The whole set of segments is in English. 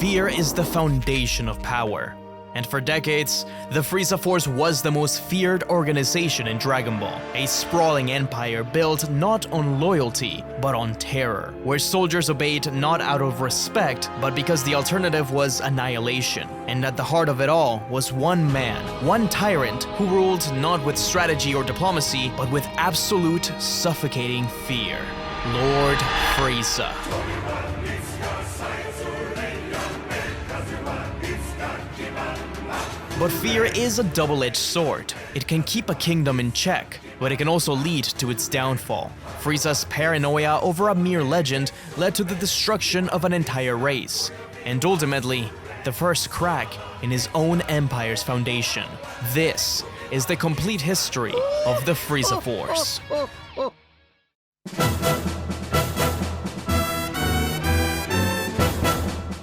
fear is the foundation of power. And for decades, the Frieza Force was the most feared organization in Dragon Ball, a sprawling empire built not on loyalty, but on terror, where soldiers obeyed not out of respect, but because the alternative was annihilation. And at the heart of it all was one man, one tyrant, who ruled not with strategy or diplomacy, but with absolute suffocating fear. Lord Frieza. But fear is a double-edged sword. It can keep a kingdom in check, but it can also lead to its downfall. Frieza's paranoia over a mere legend led to the destruction of an entire race, and ultimately, the first crack in his own empire's foundation. This is the complete history of the Frieza Force.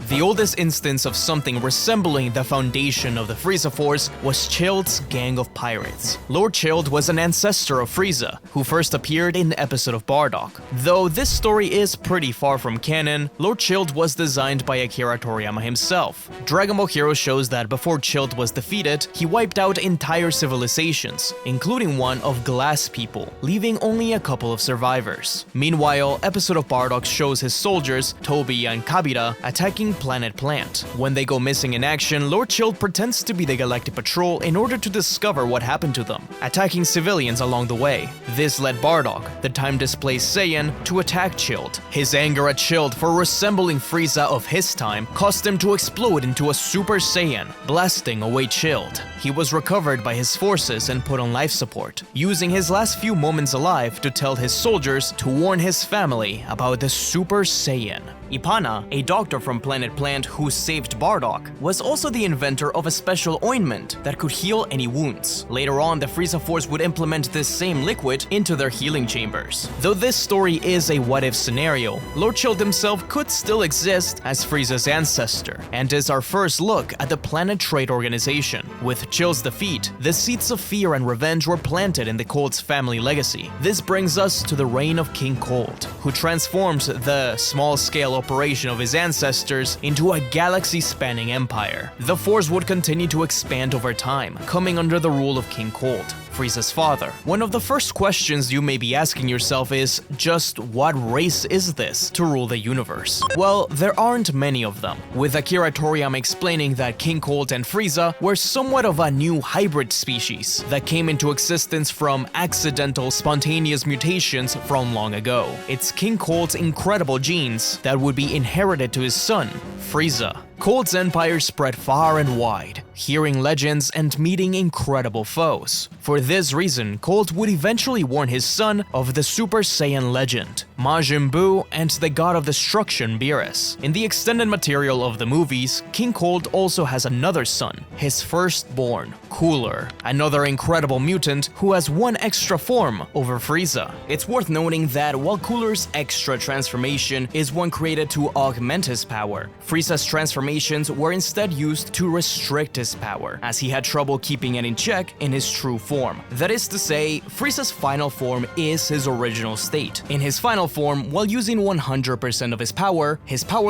The oldest instance of something resembling the foundation of the Frieza Force was Chilld's gang of pirates. Lord Chilld was an ancestor of Frieza, who first appeared in the episode of Bardock. Though this story is pretty far from canon, Lord Chilld was designed by Akira Toriyama himself. Dragon Ball Heroes shows that before Chilld was defeated, he wiped out entire civilizations, including one of glass people, leaving only a couple of survivors. Meanwhile, episode of Bardock shows his soldiers, Toby and Kabira, attacking Planet Plant. When they go missing in action, Lord Chilld pretends to be the Galactic Patrol in order to discover what happened to them, attacking civilians along the way. This led Bardock, the time-displaced Saiyan, to attack Chilld. His anger at Chilld for resembling Frieza of his time caused him to explode into a Super Saiyan, blasting away Chilld. He was recovered by his forces and put on life support, using his last few moments alive to tell his soldiers to warn his family about the Super Saiyan. Ipana, a doctor from Planet Plant who saved Bardock, was also the inventor of a special ointment that could heal any wounds. Later on, the Frieza Force would implement this same liquid into their healing chambers. Though this story is a what-if scenario, Lord Chilld himself could still exist as Frieza's ancestor, and is our first look at the Planet Trade Organization. With Chilld's defeat, the seeds of fear and revenge were planted in the Cold's family legacy. This brings us to the reign of King Cold, who transformed the small-scale operation of his ancestors into a galaxy-spanning empire. The Force would continue to expand over time, coming under the rule of King Cold, Frieza's father. One of the first questions you may be asking yourself is, just what race is this to rule the universe? Well, there aren't many of them, with Akira Toriyama explaining that King Cold and Frieza were somewhat of a new hybrid species that came into existence from accidental, spontaneous mutations from long ago. It's King Cold's incredible genes that would be inherited to his son, Frieza. Cold's empire spread far and wide, hearing legends and meeting incredible foes. For this reason, Cold would eventually warn his son of the Super Saiyan legend, Majin Buu, and the God of Destruction, Beerus. In the extended material of the movies, King Cold also has another son, his firstborn, Cooler, another incredible mutant who has one extra form over Frieza. It's worth noting that while Cooler's extra transformation is one created to augment his power, Frieza's transformations were instead used to restrict his power, as he had trouble keeping it in check in his true form. That is to say, Frieza's final form is his original state. In his final form, while using 100% of his power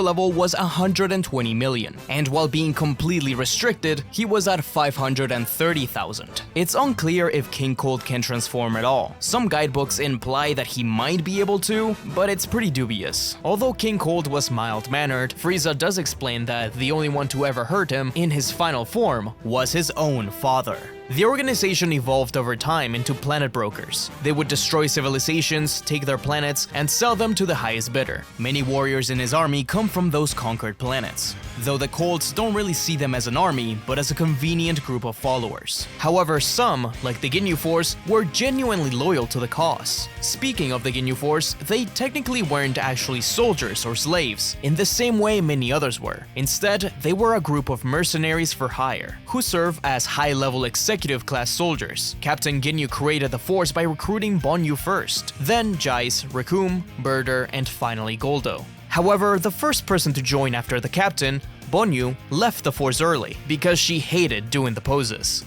level was 120 million, and while being completely restricted, he was at 530,000. It's unclear if King Cold can transform at all. Some guidebooks imply that he might be able to, but it's pretty dubious. Although King Cold was mild-mannered, Frieza does explain that the only one to ever hurt him in his final form was his own father. The organization evolved over time into planet brokers. They would destroy civilizations, take their planets, and sell them to the highest bidder. Many warriors in his army come from those conquered planets, though the Colts don't really see them as an army, but as a convenient group of followers. However, some, like the Ginyu Force, were genuinely loyal to the cause. Speaking of the Ginyu Force, they technically weren't actually soldiers or slaves, in the same way many others were. Instead, they were a group of mercenaries for hire, who serve as high-level executive-class soldiers. Captain Ginyu created the Force by recruiting Bonyu first, then Jais, Recoome, Birder, and finally Goldo. However, the first person to join after the captain, Bonyu, left the Force early because she hated doing the poses.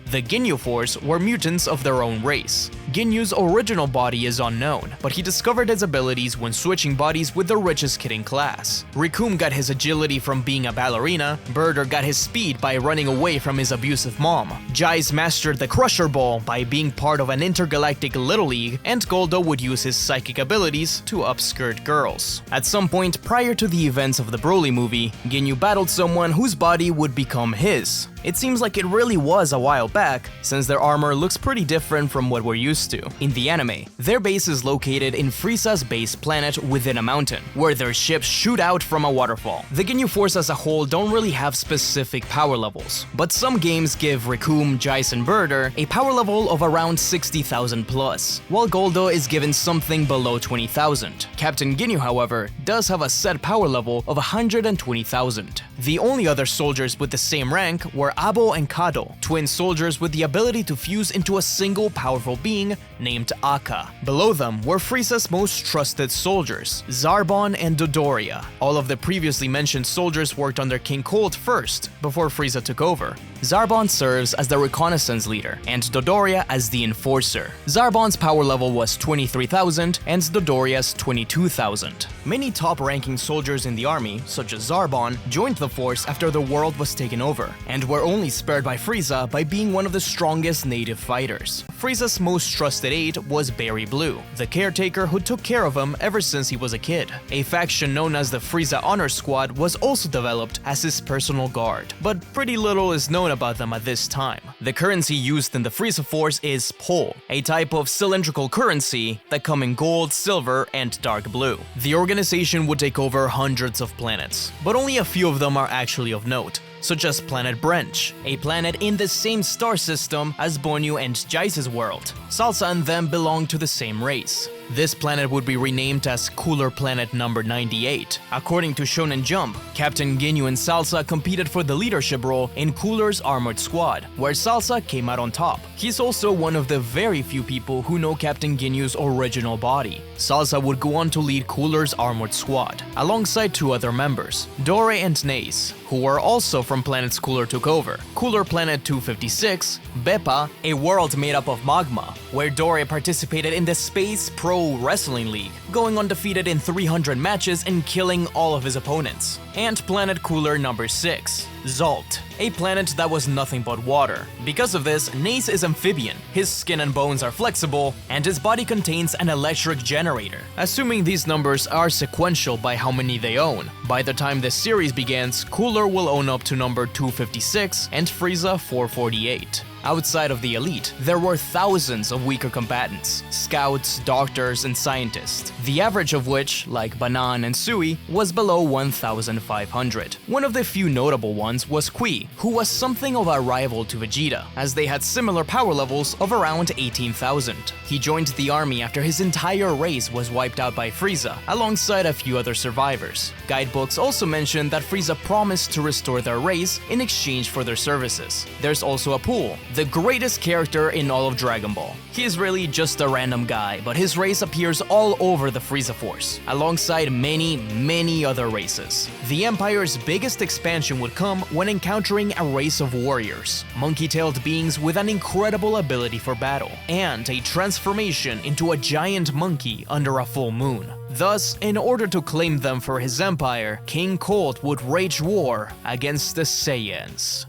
The Ginyu Force were mutants of their own race. Ginyu's original body is unknown, but he discovered his abilities when switching bodies with the richest kid in class. Recoome got his agility from being a ballerina, Birder got his speed by running away from his abusive mom, Jais mastered the Crusher Ball by being part of an intergalactic Little League, and Goldo would use his psychic abilities to upskirt girls. At some point prior to the events of the Broly movie, Ginyu battled someone whose body would become his. It seems like it really was a while back, since their armor looks pretty different from what we're used to. In the anime, their base is located in Frieza's base planet within a mountain, where their ships shoot out from a waterfall. The Ginyu Force as a whole don't really have specific power levels, but some games give Recoome, Jais, and Birder a power level of around 60,000 plus, while Goldo is given something below 20,000. Captain Ginyu, however, does have a set power level of 120,000. The only other soldiers with the same rank were Abo and Kado, twin soldiers with the ability to fuse into a single powerful being named Akka. Below them were Frieza's most trusted soldiers, Zarbon and Dodoria. All of the previously mentioned soldiers worked under King Cold first, before Frieza took over. Zarbon serves as the reconnaissance leader, and Dodoria as the enforcer. Zarbon's power level was 23,000, and Dodoria's 22,000. Many top-ranking soldiers in the army, such as Zarbon, joined the force after the world was taken over, and were only spared by Frieza by being one of the strongest native fighters. Frieza's most trusted aide was Berry Blue, the caretaker who took care of him ever since he was a kid. A faction known as the Frieza Honor Squad was also developed as his personal guard, but pretty little is known about them at this time. The currency used in the Frieza Force is Pol, a type of cylindrical currency that come in gold, silver, and dark blue. The organization would take over hundreds of planets, but only a few of them are actually of note, such as Planet Branch, a planet in the same star system as Bonyu and Jais' world. Salsa and them belong to the same race. This planet would be renamed as Cooler Planet number 98. According to Shonen Jump, Captain Ginyu and Salsa competed for the leadership role in Cooler's armored squad, where Salsa came out on top. He's also one of the very few people who know Captain Ginyu's original body. Salsa would go on to lead Cooler's armored squad, alongside two other members, Dore and Nace, who were also from planets Cooler took over. Cooler Planet 256, Beppa, a world made up of magma, where Dore participated in the Space Pro Wrestling League, going undefeated in 300 matches and killing all of his opponents. And Planet Cooler number 6, Zalt, a planet that was nothing but water. Because of this, Nace is amphibian, his skin and bones are flexible, and his body contains an electric generator. Assuming these numbers are sequential by how many they own, by the time this series begins, Cooler will own up to number 256 and Frieza 448. Outside of the elite, there were thousands of weaker combatants, scouts, doctors, and scientists, the average of which, like Banan and Sui, was below 1,500. One of the few notable ones was Kui, who was something of a rival to Vegeta, as they had similar power levels of around 18,000. He joined the army after his entire race was wiped out by Frieza, alongside a few other survivors. Guidebooks also mention that Frieza promised to restore their race in exchange for their services. There's also a Pool, the greatest character in all of Dragon Ball. He is really just a random guy, but his race appears all over the Frieza Force, alongside many other races. The Empire's biggest expansion would come when encountering a race of warriors, monkey-tailed beings with an incredible ability for battle, and a transformation into a giant monkey under a full moon. Thus, in order to claim them for his empire, King Cold would wage war against the Saiyans.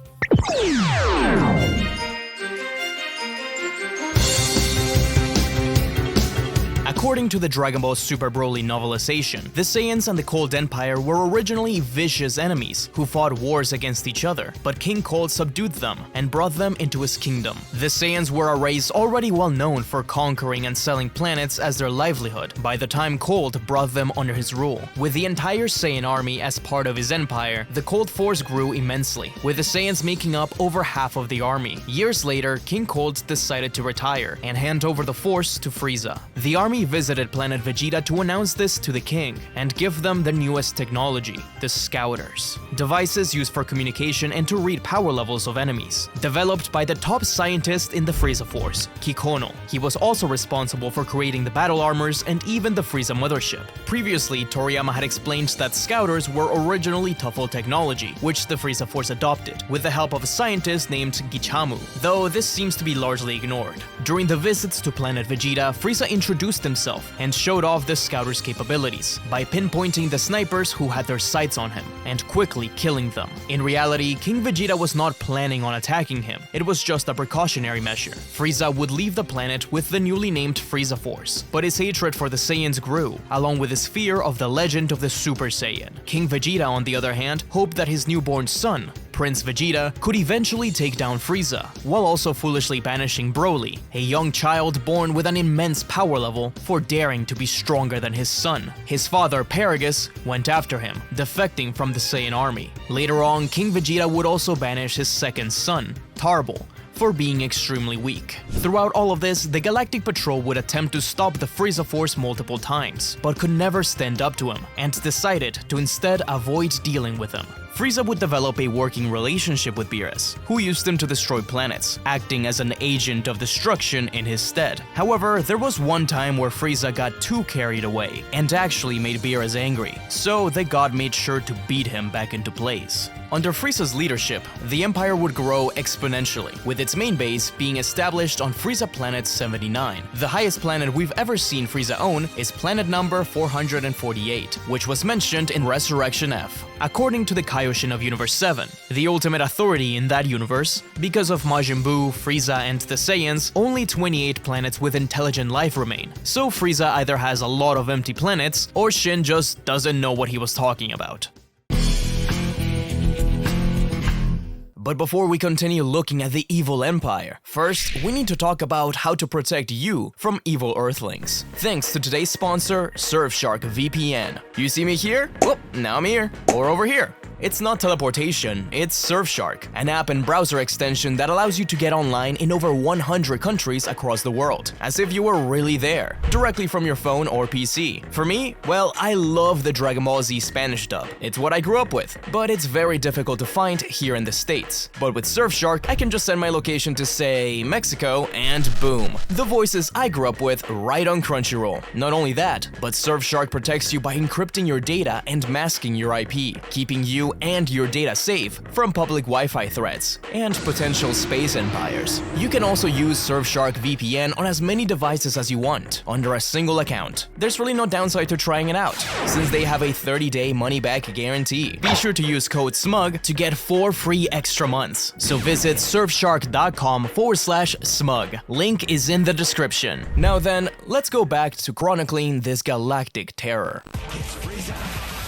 According to the Dragon Ball Super Broly novelization, the Saiyans and the Cold Empire were originally vicious enemies who fought wars against each other, but King Cold subdued them and brought them into his kingdom. The Saiyans were a race already well known for conquering and selling planets as their livelihood by the time Cold brought them under his rule. With the entire Saiyan army as part of his empire, the Cold Force grew immensely, with the Saiyans making up over half of the army. Years later, King Cold decided to retire and hand over the Force to Frieza. The army visited planet Vegeta to announce this to the king and give them the newest technology, the Scouters. Devices used for communication and to read power levels of enemies. Developed by the top scientist in the Frieza Force, Kikono. He was also responsible for creating the battle armors and even the Frieza mothership. Previously, Toriyama had explained that Scouters were originally Tuffle technology, which the Frieza Force adopted, with the help of a scientist named Gichamu, though this seems to be largely ignored. During the visits to planet Vegeta, Frieza introduced himself and showed off the Scouters' capabilities by pinpointing the snipers who had their sights on him and quickly killing them. In reality, King Vegeta was not planning on attacking him, it was just a precautionary measure. Frieza would leave the planet with the newly named Frieza Force, but his hatred for the Saiyans grew, along with his fear of the legend of the Super Saiyan. King Vegeta, on the other hand, hoped that his newborn son, Prince Vegeta, could eventually take down Frieza, while also foolishly banishing Broly, a young child born with an immense power level, for daring to be stronger than his son. His father, Paragus, went after him, defecting from the Saiyan army. Later on, King Vegeta would also banish his second son, Tarbell, for being extremely weak. Throughout all of this, the Galactic Patrol would attempt to stop the Frieza Force multiple times, but could never stand up to him, and decided to instead avoid dealing with him. Frieza would develop a working relationship with Beerus, who used him to destroy planets, acting as an agent of destruction in his stead. However, there was one time where Frieza got too carried away, and actually made Beerus angry, so the god made sure to beat him back into place. Under Frieza's leadership, the Empire would grow exponentially, with its main base being established on Frieza Planet 79. The highest planet we've ever seen Frieza own is planet number 448, which was mentioned in Resurrection F. According to the Kaioshin of Universe 7, the ultimate authority in that universe, because of Majin Buu, Frieza, and the Saiyans, only 28 planets with intelligent life remain, so Frieza either has a lot of empty planets, or Shin just doesn't know what he was talking about. But before we continue looking at the evil empire, first, we need to talk about how to protect you from evil Earthlings. Thanks to today's sponsor, Surfshark VPN. You see me here? Well, now I'm here. Or over here. It's not teleportation, it's Surfshark, an app and browser extension that allows you to get online in over 100 countries across the world, as if you were really there, directly from your phone or PC. For me, well, I love the Dragon Ball Z Spanish dub. It's what I grew up with, but it's very difficult to find here in the States. But with Surfshark, I can just send my location to, say, Mexico, and boom, the voices I grew up with right on Crunchyroll. Not only that, but Surfshark protects you by encrypting your data and masking your IP, keeping you and your data safe from public Wi-Fi threats and potential space empires. You can also use Surfshark VPN on as many devices as you want, under a single account. There's really no downside to trying it out, since they have a 30-day money-back guarantee. Be sure to use code SMUG to get 4 free extra months. So visit surfshark.com/smug. Link is in the description. Now then, let's go back to chronicling this galactic terror. It's Frieza.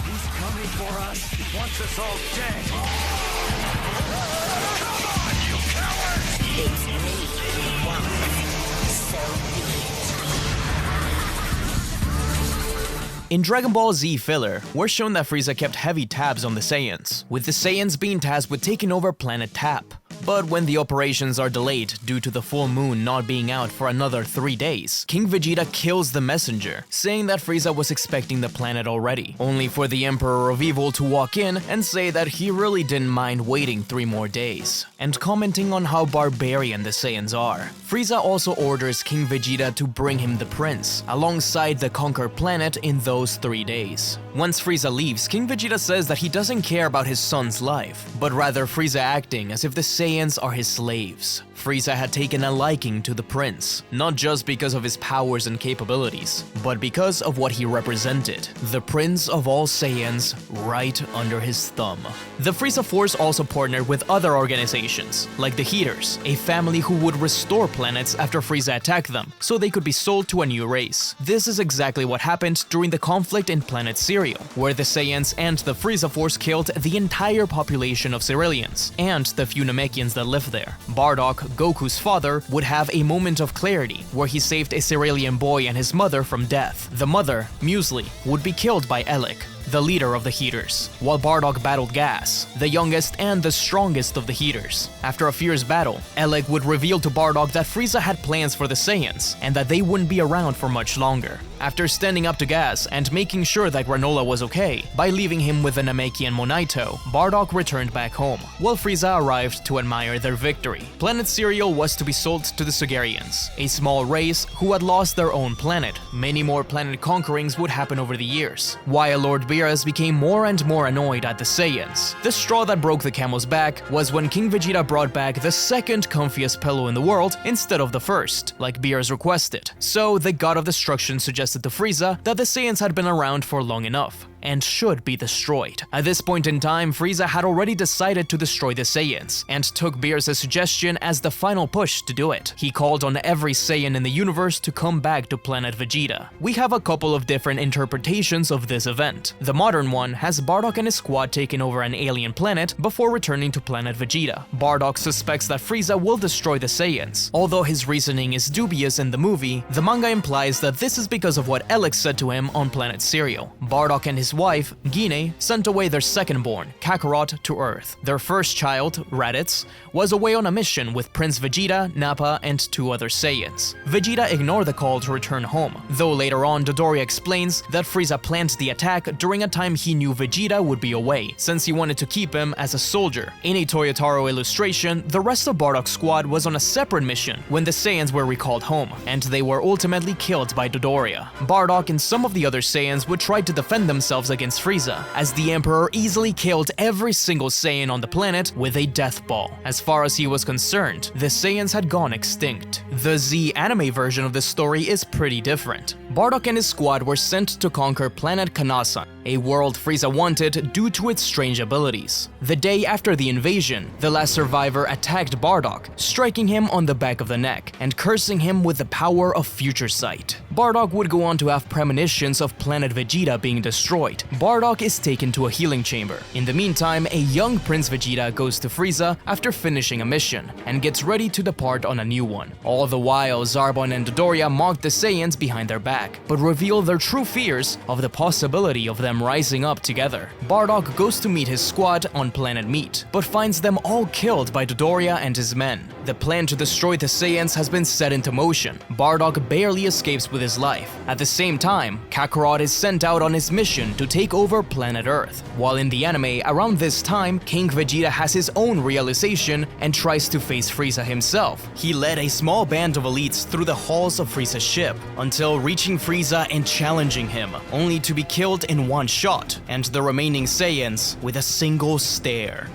He's coming for us. He wants us all dead. Come on, you coward! It's me you want. So In Dragon Ball Z filler, we're shown that Frieza kept heavy tabs on the Saiyans, with the Saiyans being tasked with taking over planet Tap. But when the operations are delayed due to the full moon not being out for another 3 days, King Vegeta kills the messenger, saying that Frieza was expecting the planet already, only for the Emperor of Evil to walk in and say that he really didn't mind waiting 3 more days, and commenting on how barbarian the Saiyans are. Frieza also orders King Vegeta to bring him the prince, alongside the conquered planet in those 3 days. Once Frieza leaves, King Vegeta says that he doesn't care about his son's life, but rather Frieza acting as if the Saiyans are his slaves. Frieza had taken a liking to the prince, not just because of his powers and capabilities, but because of what he represented, the prince of all Saiyans right under his thumb. The Frieza Force also partnered with other organizations, like the Heaters, a family who would restore planets after Frieza attacked them, so they could be sold to a new race. This is exactly what happened during the conflict in Planet Cereal, where the Saiyans and the Frieza Force killed the entire population of Cerealians, and the few Namekians that lived there. Bardock, Goku's father, would have a moment of clarity where he saved a Cerealian boy and his mother from death. The mother, Muesli, would be killed by Elec, the leader of the Heaters, while Bardock battled Gas, the youngest and the strongest of the Heaters. After a fierce battle, Elec would reveal to Bardock that Frieza had plans for the Saiyans, and that they wouldn't be around for much longer. After standing up to Gas and making sure that Granola was okay by leaving him with the Namekian Monaito, Bardock returned back home, while Frieza arrived to admire their victory. Planet Cereal was to be sold to the Sugarians, a small race who had lost their own planet. Many more planet conquerings would happen over the years, while Lord Beerus became more and more annoyed at the Saiyans. The straw that broke the camel's back was when King Vegeta brought back the second comfiest pillow in the world instead of the first, like Beerus requested. So the God of Destruction suggested to Frieza that the Saiyans had been around for long enough and should be destroyed. At this point in time, Frieza had already decided to destroy the Saiyans, and took Beerus' suggestion as the final push to do it. He called on every Saiyan in the universe to come back to planet Vegeta. We have a couple of different interpretations of this event. The modern one has Bardock and his squad taking over an alien planet before returning to planet Vegeta. Bardock suspects that Frieza will destroy the Saiyans. Although his reasoning is dubious in the movie, the manga implies that this is because of what Alex said to him on planet Cereal. Bardock and his wife, Gine, sent away their second-born, Kakarot, to Earth. Their first child, Raditz, was away on a mission with Prince Vegeta, Nappa, and 2 other Saiyans. Vegeta ignored the call to return home, though later on Dodoria explains that Frieza planned the attack during a time he knew Vegeta would be away, since he wanted to keep him as a soldier. In a Toyotaro illustration, the rest of Bardock's squad was on a separate mission when the Saiyans were recalled home, and they were ultimately killed by Dodoria. Bardock and some of the other Saiyans would try to defend themselves against Frieza, as the Emperor easily killed every single Saiyan on the planet with a death ball. As far as he was concerned, the Saiyans had gone extinct. The Z anime version of this story is pretty different. Bardock and his squad were sent to conquer planet Kanasan, a world Frieza wanted due to its strange abilities. The day after the invasion, the last survivor attacked Bardock, striking him on the back of the neck and cursing him with the power of future sight. Bardock would go on to have premonitions of planet Vegeta being destroyed. Bardock is taken to a healing chamber. In the meantime, a young Prince Vegeta goes to Frieza after finishing a mission and gets ready to depart on a new one. All the while, Zarbon and Dodoria mock the Saiyans behind their back, but reveal their true fears of the possibility of them rising up together. Bardock goes to meet his squad on planet Meat, but finds them all killed by Dodoria and his men. The plan to destroy the Saiyans has been set into motion. Bardock barely escapes with his life. At the same time, Kakarot is sent out on his mission to take over planet Earth. While in the anime, around this time, King Vegeta has his own realization and tries to face Frieza himself. He led a small band of elites through the halls of Frieza's ship, until reaching Frieza and challenging him, only to be killed in one shot, and the remaining Saiyans with a single stare.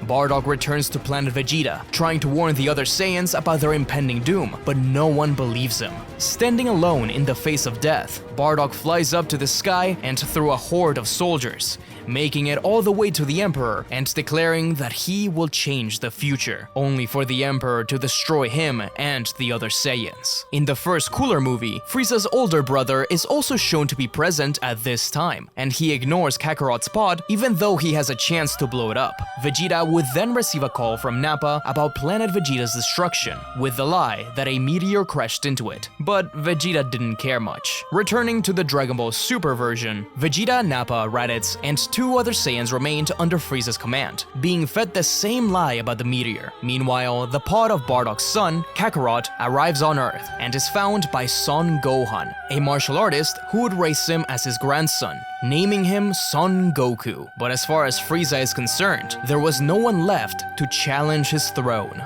Bardock returns to planet Vegeta, trying to warn the other Saiyans about their impending doom, but no one believes him. Standing alone in the face of death, Bardock flies up to the sky and through a horde of soldiers, making it all the way to the Emperor and declaring that he will change the future, only for the Emperor to destroy him and the other Saiyans. In the first Cooler movie, Frieza's older brother is also shown to be present at this time, and he ignores Kakarot's pod even though he has a chance to blow it up. Vegeta would then receive a call from Nappa about planet Vegeta's destruction, with the lie that a meteor crashed into it, but Vegeta didn't care much. Returning to the Dragon Ball Super version, Vegeta, Nappa, Raditz, and 2 other Saiyans remained under Frieza's command, being fed the same lie about the meteor. Meanwhile, the pod of Bardock's son, Kakarot, arrives on Earth and is found by Son Gohan, a martial artist who would raise him as his grandson, naming him Son Goku. But as far as Frieza is concerned, there was no one left to challenge his throne.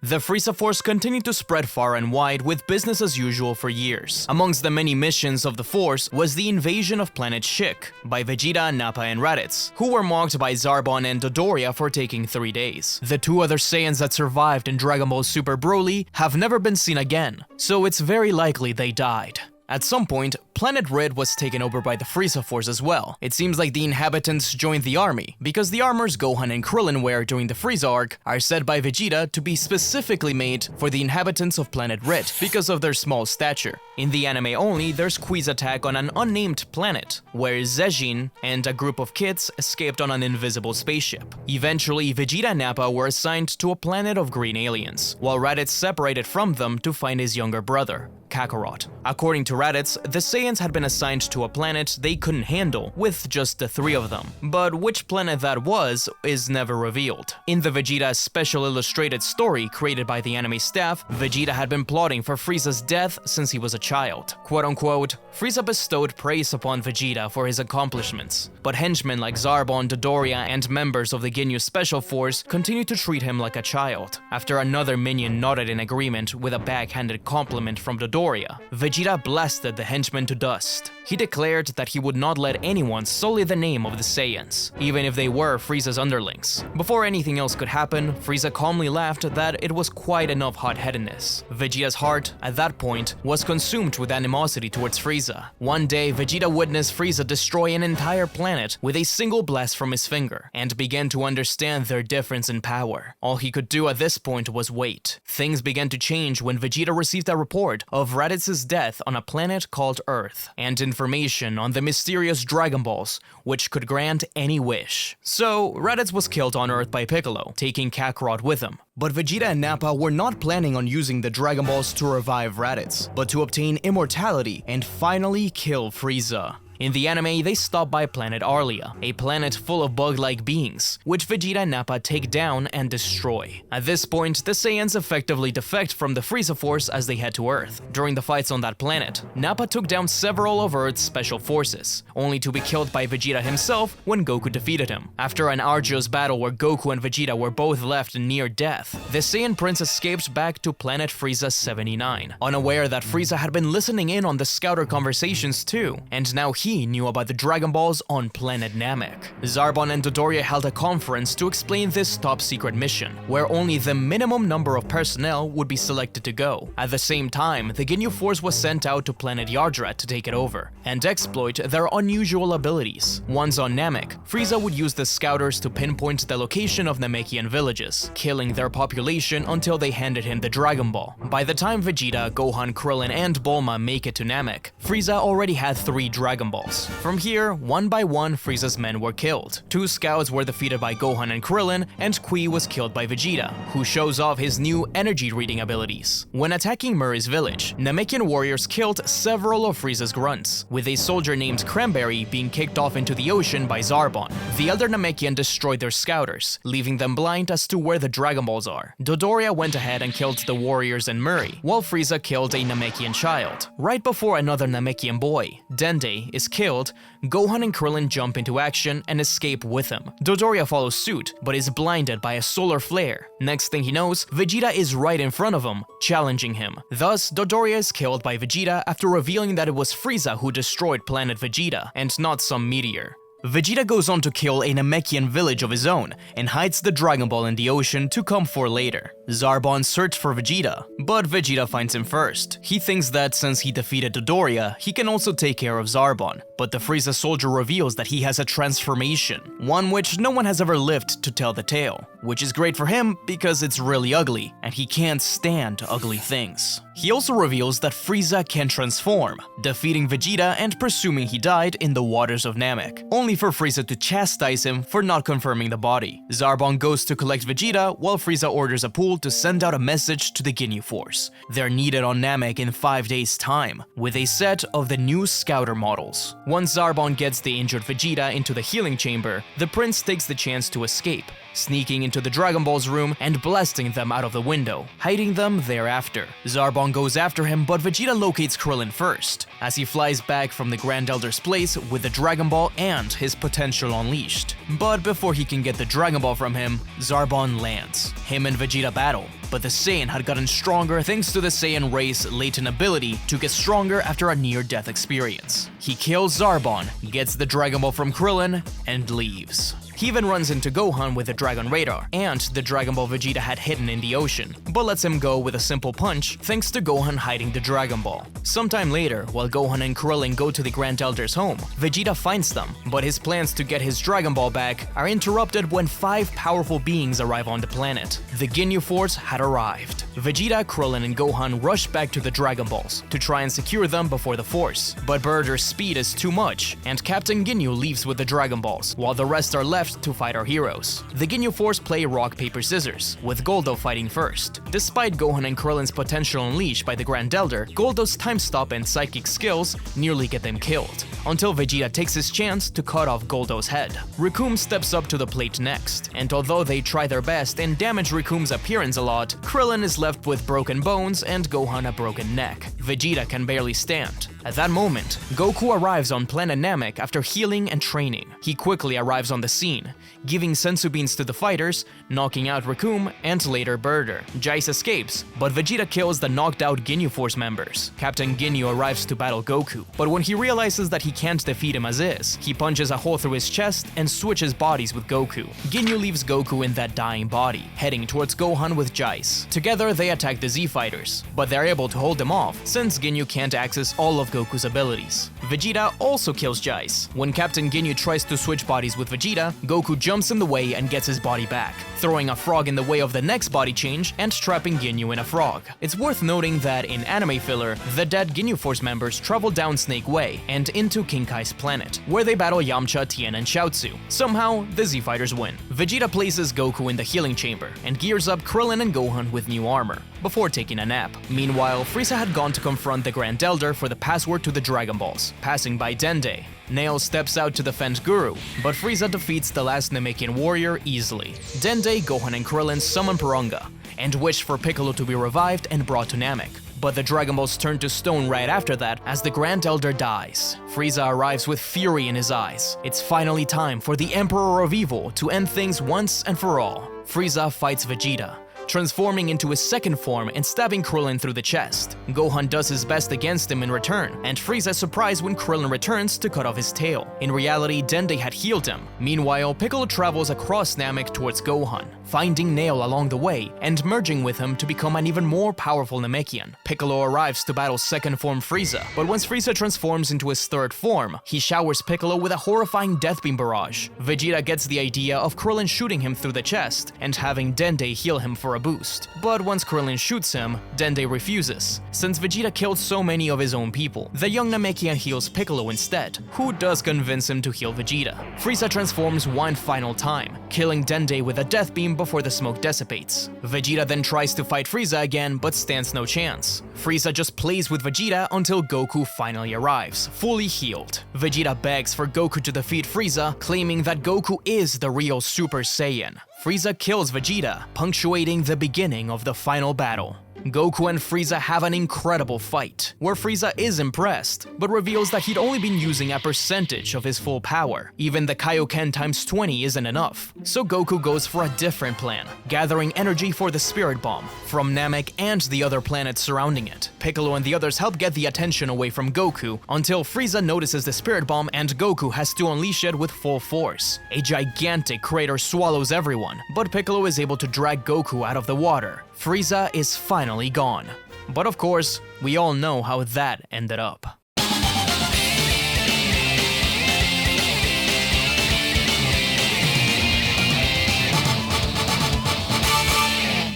The Frieza Force continued to spread far and wide with business as usual for years. Amongst the many missions of the Force was the invasion of planet Shik by Vegeta, Nappa, and Raditz, who were mocked by Zarbon and Dodoria for taking 3 days. The 2 other Saiyans that survived in Dragon Ball Super Broly have never been seen again, so it's very likely they died. At some point, Planet Red was taken over by the Frieza Force as well. It seems like the inhabitants joined the army, because the armors Gohan and Krillin wear during the Frieza arc are said by Vegeta to be specifically made for the inhabitants of Planet Red because of their small stature. In the anime only, there's Qui's attack on an unnamed planet, where Zejin and a group of kids escaped on an invisible spaceship. Eventually, Vegeta and Nappa were assigned to a planet of green aliens, while Raditz separated from them to find his younger brother. Kakarot. According to Raditz, the Saiyans had been assigned to a planet they couldn't handle with just the 3 of them, but which planet that was is never revealed. In the Vegeta special illustrated story created by the anime staff, Vegeta had been plotting for Frieza's death since he was a child. Quote-unquote, Frieza bestowed praise upon Vegeta for his accomplishments, but henchmen like Zarbon, Dodoria, and members of the Ginyu Special Force continued to treat him like a child. After another minion nodded in agreement with a backhanded compliment from Dodoria, Vegeta blasted the henchmen to dust. He declared that he would not let anyone sully the name of the Saiyans, even if they were Frieza's underlings. Before anything else could happen, Frieza calmly laughed that it was quite enough hot-headedness. Vegeta's heart, at that point, was consumed with animosity towards Frieza. One day, Vegeta witnessed Frieza destroy an entire planet with a single blast from his finger, and began to understand their difference in power. All he could do at this point was wait. Things began to change when Vegeta received a report of Raditz's death on a planet called Earth, and information on the mysterious Dragon Balls, which could grant any wish. So, Raditz was killed on Earth by Piccolo, taking Kakarot with him. But Vegeta and Nappa were not planning on using the Dragon Balls to revive Raditz, but to obtain immortality and finally kill Frieza. In the anime, they stop by planet Arlia, a planet full of bug-like beings, which Vegeta and Nappa take down and destroy. At this point, the Saiyans effectively defect from the Frieza Force as they head to Earth. During the fights on that planet, Nappa took down several of Earth's special forces, only to be killed by Vegeta himself when Goku defeated him. After an arduous battle where Goku and Vegeta were both left near death, the Saiyan Prince escaped back to planet Frieza 79, unaware that Frieza had been listening in on the Scouter conversations too, and now he knew about the Dragon Balls on planet Namek. Zarbon and Dodoria held a conference to explain this top-secret mission, where only the minimum number of personnel would be selected to go. At the same time, the Ginyu Force was sent out to planet Yardrat to take it over, and exploit their unusual abilities. Once on Namek, Frieza would use the Scouters to pinpoint the location of Namekian villages, killing their population until they handed him the Dragon Ball. By the time Vegeta, Gohan, Krillin, and Bulma make it to Namek, Frieza already had 3 Dragon Balls. From here, one by one, Frieza's men were killed. 2 scouts were defeated by Gohan and Krillin, and Kui was killed by Vegeta, who shows off his new energy reading abilities. When attacking Murray's village, Namekian warriors killed several of Frieza's grunts, with a soldier named Cranberry being kicked off into the ocean by Zarbon. The elder Namekian destroyed their scouters, leaving them blind as to where the Dragon Balls are. Dodoria went ahead and killed the warriors and Murray, while Frieza killed a Namekian child. Right before another Namekian boy, Dende, is killed, Gohan and Krillin jump into action and escape with him. Dodoria follows suit, but is blinded by a solar flare. Next thing he knows, Vegeta is right in front of him, challenging him. Thus, Dodoria is killed by Vegeta after revealing that it was Frieza who destroyed planet Vegeta, and not some meteor. Vegeta goes on to kill a Namekian village of his own and hides the Dragon Ball in the ocean to come for later. Zarbon searched for Vegeta, but Vegeta finds him first. He thinks that since he defeated Dodoria, he can also take care of Zarbon, but the Frieza soldier reveals that he has a transformation, one which no one has ever lived to tell the tale, which is great for him because it's really ugly, and he can't stand ugly things. He also reveals that Frieza can transform, defeating Vegeta and presuming he died in the waters of Namek, only for Frieza to chastise him for not confirming the body. Zarbon goes to collect Vegeta, while Frieza orders a pool to send out a message to the Ginyu Force. They're needed on Namek in 5 days' time, with a set of the new Scouter models. Once Zarbon gets the injured Vegeta into the healing chamber, the prince takes the chance to escape, sneaking into the Dragon Ball's room and blasting them out of the window, hiding them thereafter. Zarbon goes after him, but Vegeta locates Krillin first, as he flies back from the Grand Elder's place with the Dragon Ball and his potential unleashed. But before he can get the Dragon Ball from him, Zarbon lands. Him and Vegeta battle, but the Saiyan had gotten stronger thanks to the Saiyan race's latent ability to get stronger after a near-death experience. He kills Zarbon, gets the Dragon Ball from Krillin, and leaves. He even runs into Gohan with the Dragon Radar and the Dragon Ball Vegeta had hidden in the ocean, but lets him go with a simple punch thanks to Gohan hiding the Dragon Ball. Sometime later, while Gohan and Krillin go to the Grand Elder's home, Vegeta finds them, but his plans to get his Dragon Ball back are interrupted when 5 powerful beings arrive on the planet. The Ginyu Force had arrived. Vegeta, Krillin, and Gohan rush back to the Dragon Balls to try and secure them before the Force, but Burter's speed is too much, and Captain Ginyu leaves with the Dragon Balls, while the rest are left left to fight our heroes. The Ginyu Force play rock, paper, scissors, with Goldo fighting first. Despite Gohan and Krillin's potential unleashed by the Grand Elder, Goldo's time stop and psychic skills nearly get them killed, until Vegeta takes his chance to cut off Goldo's head. Recoome steps up to the plate next, and although they try their best and damage Recoome's appearance a lot, Krillin is left with broken bones and Gohan a broken neck. Vegeta can barely stand. At that moment, Goku arrives on planet Namek after healing and training. He quickly arrives on the scene, giving senzu beans to the fighters, knocking out Recoome and later Birder. Jeice escapes, but Vegeta kills the knocked out Ginyu Force members. Captain Ginyu arrives to battle Goku, but when he realizes that he can't defeat him as is, he punches a hole through his chest and switches bodies with Goku. Ginyu leaves Goku in that dying body, heading towards Gohan with Jeice. Together they attack the Z Fighters, but they're able to hold them off since Ginyu can't access all of Goku's abilities. Vegeta also kills Jeice. When Captain Ginyu tries to switch bodies with Vegeta, Goku jumps in the way and gets his body back, throwing a frog in the way of the next body change and trapping Ginyu in a frog. It's worth noting that in anime filler, the dead Ginyu Force members travel down Snake Way and into King Kai's planet, where they battle Yamcha, Tien, and Chiaotzu. Somehow, the Z Fighters win. Vegeta places Goku in the healing chamber and gears up Krillin and Gohan with new armor, before taking a nap. Meanwhile, Frieza had gone to confront the Grand Elder for the password to the Dragon Balls, passing by Dende. Nail steps out to defend Guru, but Frieza defeats the last Namekian warrior easily. Dende, Gohan, and Krillin summon Porunga, and wish for Piccolo to be revived and brought to Namek. But the Dragon Balls turn to stone right after that as the Grand Elder dies. Frieza arrives with fury in his eyes. It's finally time for the Emperor of Evil to end things once and for all. Frieza fights Vegeta, transforming into his second form and stabbing Krillin through the chest. Gohan does his best against him in return, and Frieza is surprised when Krillin returns to cut off his tail. In reality, Dende had healed him. Meanwhile, Piccolo travels across Namek towards Gohan, finding Nail along the way and merging with him to become an even more powerful Namekian. Piccolo arrives to battle second form Frieza, but once Frieza transforms into his third form, he showers Piccolo with a horrifying death beam barrage. Vegeta gets the idea of Krillin shooting him through the chest and having Dende heal him for a boost. But once Krillin shoots him, Dende refuses. Since Vegeta killed so many of his own people, the young Namekian heals Piccolo instead, who does convince him to heal Vegeta. Frieza transforms one final time, killing Dende with a death beam before the smoke dissipates. Vegeta then tries to fight Frieza again, but stands no chance. Frieza just plays with Vegeta until Goku finally arrives, fully healed. Vegeta begs for Goku to defeat Frieza, claiming that Goku is the real Super Saiyan. Frieza kills Vegeta, punctuating the beginning of the final battle. Goku and Frieza have an incredible fight, where Frieza is impressed, but reveals that he'd only been using a percentage of his full power. Even the Kaioken times 20 isn't enough, so Goku goes for a different plan, gathering energy for the Spirit Bomb from Namek and the other planets surrounding it. Piccolo and the others help get the attention away from Goku, until Frieza notices the Spirit Bomb and Goku has to unleash it with full force. A gigantic crater swallows everyone, but Piccolo is able to drag Goku out of the water. Frieza is finally gone. But of course, we all know how that ended up.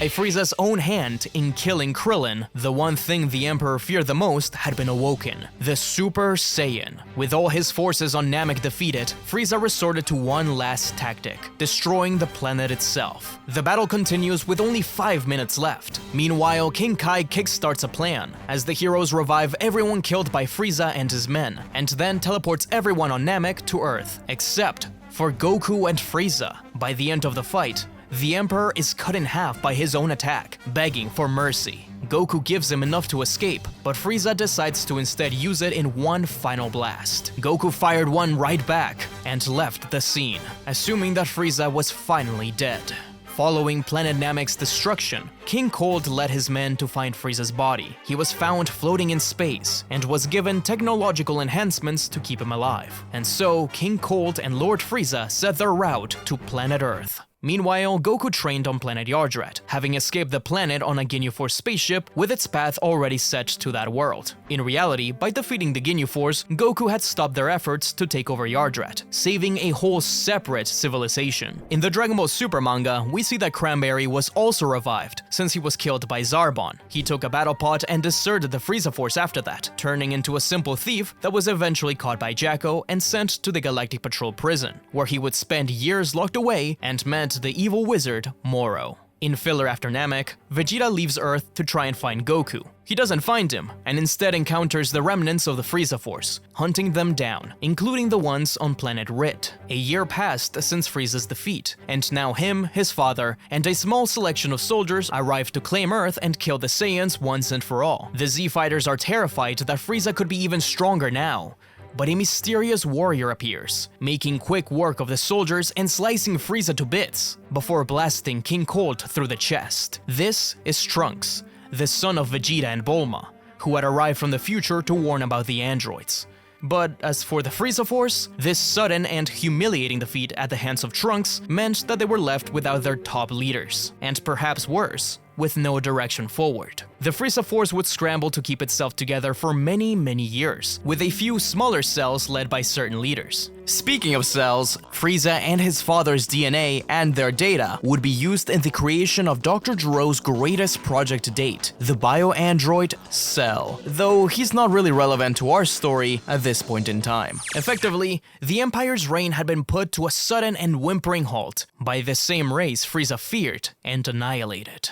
A Frieza's own hand in killing Krillin, the one thing the Emperor feared the most had been awoken: the Super Saiyan. With all his forces on Namek defeated, Frieza resorted to one last tactic: destroying the planet itself. The battle continues with only 5 minutes left. Meanwhile, King Kai kickstarts a plan, as the heroes revive everyone killed by Frieza and his men, and then teleports everyone on Namek to Earth, except for Goku and Frieza. By the end of the fight, the Emperor is cut in half by his own attack, begging for mercy. Goku gives him enough to escape, but Frieza decides to instead use it in one final blast. Goku fired one right back and left the scene, assuming that Frieza was finally dead. Following Planet Namek's destruction, King Cold led his men to find Frieza's body. He was found floating in space and was given technological enhancements to keep him alive. And so, King Cold and Lord Frieza set their route to planet Earth. Meanwhile, Goku trained on planet Yardrat, having escaped the planet on a Ginyu Force spaceship with its path already set to that world. In reality, by defeating the Ginyu Force, Goku had stopped their efforts to take over Yardrat, saving a whole separate civilization. In the Dragon Ball Super manga, we see that Cranberry was also revived, since he was killed by Zarbon. He took a battle pot and deserted the Frieza Force after that, turning into a simple thief that was eventually caught by Jacko and sent to the Galactic Patrol prison, where he would spend years locked away and met the evil wizard Moro. In filler after Namek, Vegeta leaves Earth to try and find Goku. He doesn't find him, and instead encounters the remnants of the Frieza Force, hunting them down, including the ones on planet Rit. A year passed since Frieza's defeat, and now him, his father, and a small selection of soldiers arrive to claim Earth and kill the Saiyans once and for all. The Z-Fighters are terrified that Frieza could be even stronger now, but a mysterious warrior appears, making quick work of the soldiers and slicing Frieza to bits, before blasting King Colt through the chest. This is Trunks, the son of Vegeta and Bulma, who had arrived from the future to warn about the androids. But as for the Frieza Force, this sudden and humiliating defeat at the hands of Trunks meant that they were left without their top leaders, and perhaps worse, with no direction forward. The Frieza Force would scramble to keep itself together for many years, with a few smaller cells led by certain leaders. Speaking of cells, Frieza and his father's DNA and their data would be used in the creation of Dr. Gero's greatest project to date, the bio-android Cell, though he's not really relevant to our story at this point in time. Effectively, the Empire's reign had been put to a sudden and whimpering halt by the same race Frieza feared and annihilated.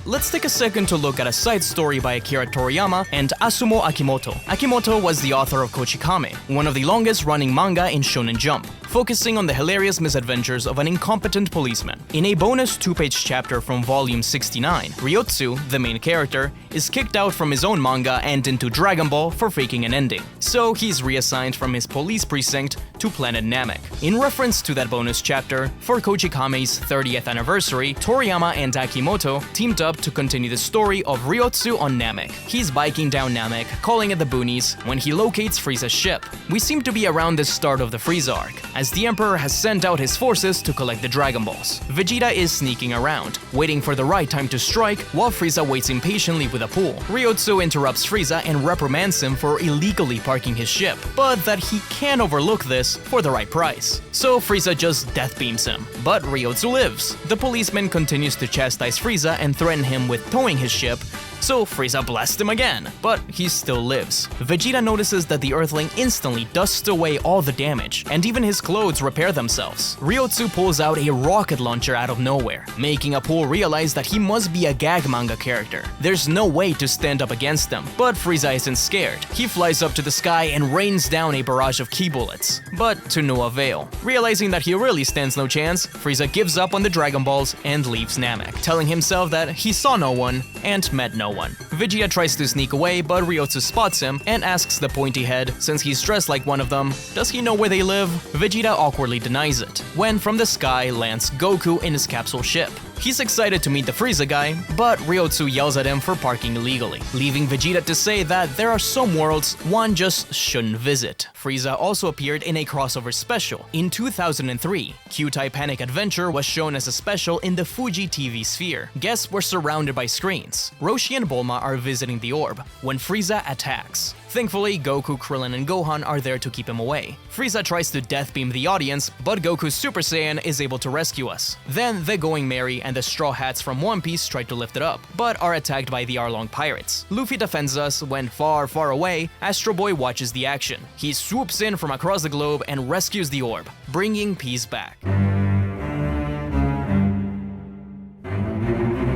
Let's take a second to look at a side story by Akira Toriyama and Asumo Akimoto. Akimoto was the author of Kochikame, one of the longest-running manga in Shonen Jump, focusing on the hilarious misadventures of an incompetent policeman. In a bonus 2-page chapter from volume 69, Ryotsu, the main character, is kicked out from his own manga and into Dragon Ball for faking an ending. So he's reassigned from his police precinct to Planet Namek. In reference to that bonus chapter, for Kochikame's 30th anniversary, Toriyama and Akimoto teamed up to continue the story of Ryotsu on Namek. He's biking down Namek, calling it the boonies, when he locates Frieza's ship. We seem to be around the start of the Frieza arc, as the Emperor has sent out his forces to collect the Dragon Balls. Vegeta is sneaking around, waiting for the right time to strike, while Frieza waits impatiently with a pool. Ryotsu interrupts Frieza and reprimands him for illegally parking his ship, but that he can overlook this for the right price. So Frieza just death beams him, but Ryotsu lives. The policeman continues to chastise Frieza and threaten him with towing his ship, so Frieza blasts him again, but he still lives. Vegeta notices that the Earthling instantly dusts away all the damage, and even his clothes repair themselves. Ryotsu pulls out a rocket launcher out of nowhere, making Apu realize that he must be a gag manga character. There's no way to stand up against him, but Frieza isn't scared. He flies up to the sky and rains down a barrage of ki bullets, but to no avail. Realizing that he really stands no chance, Frieza gives up on the Dragon Balls and leaves Namek, telling himself that he saw no one and met no one. Vegeta tries to sneak away, but Ryotsu spots him and asks the pointy head, since he's dressed like one of them, does he know where they live? Vegeta awkwardly denies it, when from the sky lands Goku in his capsule ship. He's excited to meet the Frieza guy, but Ryotsu yells at him for parking illegally, leaving Vegeta to say that there are some worlds one just shouldn't visit. Frieza also appeared in a crossover special. In 2003, Kyutai Panic Adventure was shown as a special in the Fuji TV sphere. Guests were surrounded by screens. Roshi and Bulma are visiting the orb, when Frieza attacks. Thankfully, Goku, Krillin, and Gohan are there to keep him away. Frieza tries to death beam the audience, but Goku's Super Saiyan is able to rescue us. Then the Going Merry and the Straw Hats from One Piece try to lift it up, but are attacked by the Arlong pirates. Luffy defends us when far away, Astro Boy watches the action. He swoops in from across the globe and rescues the orb, bringing peace back.